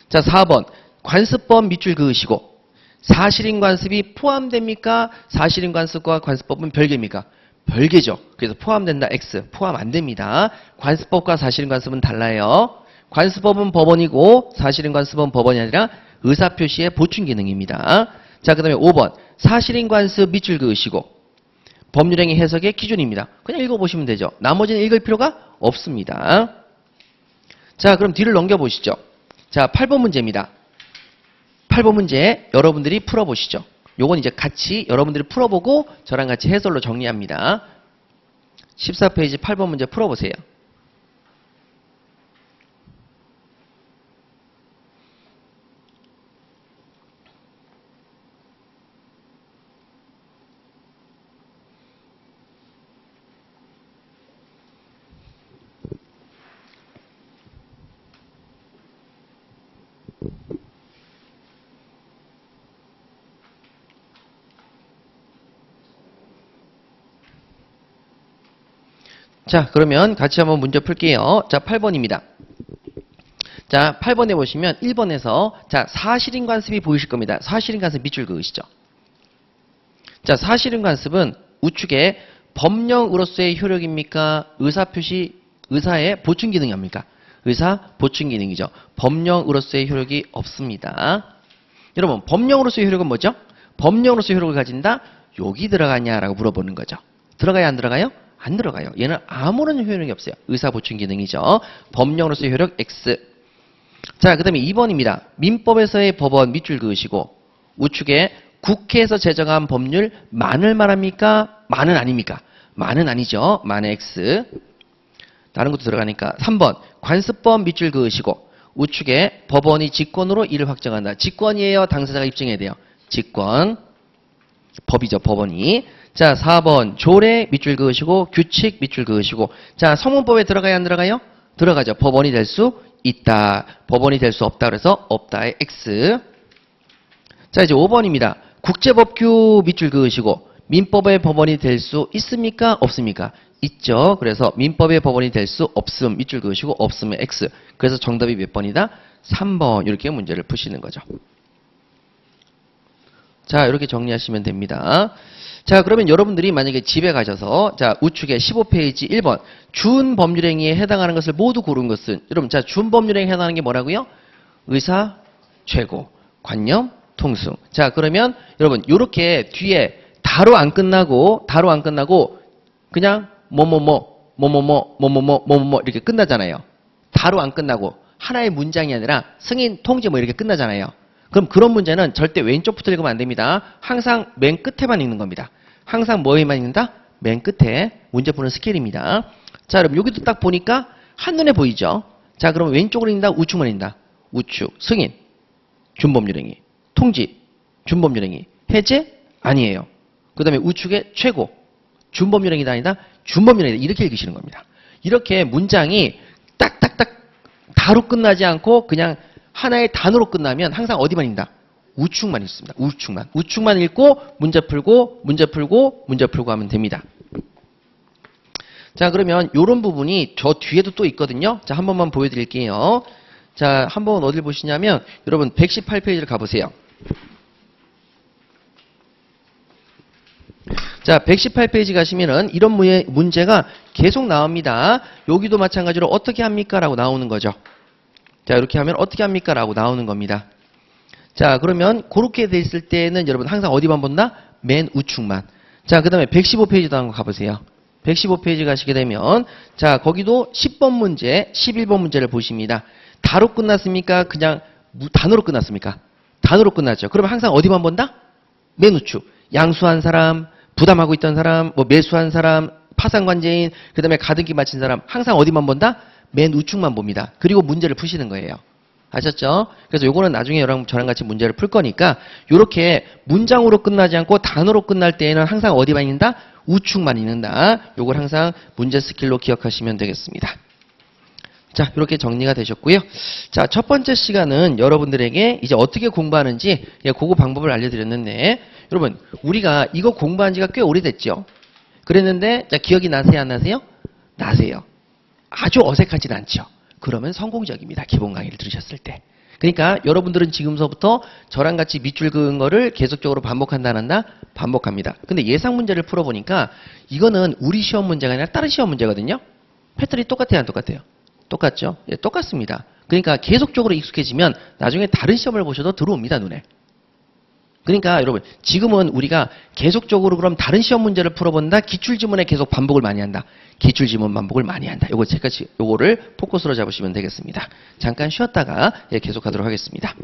자, 4번 관습법 밑줄 그으시고 사실인 관습이 포함됩니까? 사실인 관습과 관습법은 별개입니까? 별개죠. 그래서 포함된다 X. 포함 안 됩니다. 관습법과 사실인 관습은 달라요. 관습법은 법원이고 사실인 관습은 법원이 아니라 의사표시의 보충 기능입니다. 자, 그 다음에 5번 사실인 관습 밑줄 그으시고 법률행위 해석의 기준입니다. 그냥 읽어보시면 되죠. 나머지는 읽을 필요가 없습니다. 자, 그럼 뒤를 넘겨보시죠. 자, 8번 문제입니다. 8번 문제 여러분들이 풀어보시죠. 요건 이제 같이 여러분들이 풀어보고 저랑 같이 해설로 정리합니다. 14페이지 8번 문제 풀어보세요. 자, 그러면 같이 한번 문제 풀게요. 자, 8번입니다. 자, 8번에 보시면 1번에서 자, 사실인 관습이 보이실 겁니다. 사실인 관습 밑줄 그으시죠. 자, 사실인 관습은 우측에 법령으로서의 효력입니까? 의사표시, 의사의 보충 기능입니까? 의사 보충 기능이죠. 법령으로서의 효력이 없습니다. 여러분, 법령으로서의 효력은 뭐죠? 법령으로서의 효력을 가진다? 여기 들어가냐라고 물어보는 거죠. 들어가요, 안 들어가요? 안 들어가요. 얘는 아무런 효력이 없어요. 의사 보충 기능이죠. 법령으로서의 효력 X. 자, 그 다음에 2번입니다. 민법에서의 법원 밑줄 그으시고 우측에 국회에서 제정한 법률 만을 말합니까? 만은 아닙니까? 만은 아니죠. 만의 X. 다른 것도 들어가니까 3번 관습법 밑줄 그으시고 우측에 법원이 직권으로 이를 확정한다. 직권이에요. 당사자가 입증해야 돼요. 직권. 법이죠. 법원이. 자, 4번 조례 밑줄 그으시고 규칙 밑줄 그으시고 자, 성문법에 들어가요? 안 들어가요? 들어가죠. 법원이 될 수 있다. 법원이 될 수 없다. 그래서 없다의 X. 자, 이제 5번입니다. 국제법규 밑줄 그으시고 민법의 법원이 될 수 있습니까? 없습니까? 있죠. 그래서 민법의 법원이 될 수 없음 밑줄 그으시고 없으면 X. 그래서 정답이 몇 번이다? 3번. 이렇게 문제를 푸시는 거죠. 자, 이렇게 정리하시면 됩니다. 자, 그러면 여러분들이 만약에 집에 가셔서 자, 우측에 15페이지 1번 준법률행위에 해당하는 것을 모두 고른 것은 여러분, 자, 준법률행위에 해당하는 게 뭐라고요? 의사, 최고, 관념, 통승. 자, 그러면 여러분 요렇게 뒤에 다로 안 끝나고 그냥 뭐뭐뭐 이렇게 끝나잖아요. 다로 안 끝나고 하나의 문장이 아니라 승인, 통지 뭐 이렇게 끝나잖아요. 그럼 그런 문제는 절대 왼쪽부터 읽으면 안 됩니다. 항상 맨 끝에만 읽는 겁니다. 항상 뭐에만 읽는다? 맨 끝에 문제 푸는 스킬입니다. 자, 그럼 여기도 딱 보니까 한눈에 보이죠? 자, 그럼 왼쪽으로 읽는다? 우측만 읽는다? 우측, 승인, 준법률행위, 통지, 준법률행위, 해제? 아니에요. 그 다음에 우측에 최고, 준법률행위다 아니다? 준법률행위다. 이렇게 읽으시는 겁니다. 이렇게 문장이 딱딱딱 다로 끝나지 않고 그냥 하나의 단어로 끝나면 항상 어디만 읽는다? 우측만 읽습니다. 우측만. 우측만 읽고 문제 풀고 하면 됩니다. 자, 그러면 이런 부분이 저 뒤에도 또 있거든요. 자, 한 번만 보여드릴게요. 자, 한 번 어딜 보시냐면 여러분 118페이지를 가보세요. 자, 118페이지 가시면은 이런 문제가 계속 나옵니다. 여기도 마찬가지로 어떻게 합니까? 라고 나오는 거죠. 자, 이렇게 하면 어떻게 합니까? 라고 나오는 겁니다. 자, 그러면 그렇게 돼 있을 때는 여러분 항상 어디만 본다? 맨 우측만. 자, 그 다음에 115페이지도 한번 가보세요. 115페이지 가시게 되면 자, 거기도 10번 문제, 11번 문제를 보십니다. 다로 끝났습니까? 그냥 단어로 끝났습니까? 단어로 끝났죠. 그러면 항상 어디만 본다? 맨 우측. 양수한 사람, 부담하고 있던 사람, 뭐 매수한 사람, 파산관제인, 그 다음에 가등기 마친 사람, 항상 어디만 본다? 맨 우측만 봅니다. 그리고 문제를 푸시는 거예요. 아셨죠? 그래서 요거는 나중에 저랑 같이 문제를 풀 거니까 요렇게 문장으로 끝나지 않고 단어로 끝날 때에는 항상 어디만 있는다? 우측만 있는다. 요걸 항상 문제 스킬로 기억하시면 되겠습니다. 자, 이렇게 정리가 되셨고요. 자, 첫 번째 시간은 여러분들에게 이제 어떻게 공부하는지 그거 방법을 알려드렸는데 여러분 우리가 이거 공부한 지가 꽤 오래됐죠. 그랬는데 자, 기억이 나세요 안 나세요? 나세요. 아주 어색하진 않죠. 그러면 성공적입니다. 기본 강의를 들으셨을 때. 그러니까 여러분들은 지금서부터 저랑 같이 밑줄 그은 거를 계속적으로 반복한다 안 한다? 반복합니다. 근데 예상 문제를 풀어보니까 이거는 우리 시험 문제가 아니라 다른 시험 문제거든요. 패턴이 똑같아요 안 똑같아요? 똑같죠? 예, 똑같습니다. 그러니까 계속적으로 익숙해지면 나중에 다른 시험을 보셔도 들어옵니다, 눈에. 그러니까 여러분 지금은 우리가 계속적으로 그럼 다른 시험 문제를 풀어본다. 기출지문에 계속 반복을 많이 한다. 기출지문 반복을 많이 한다. 요거를 포커스로 잡으시면 되겠습니다. 잠깐 쉬었다가 계속하도록 하겠습니다.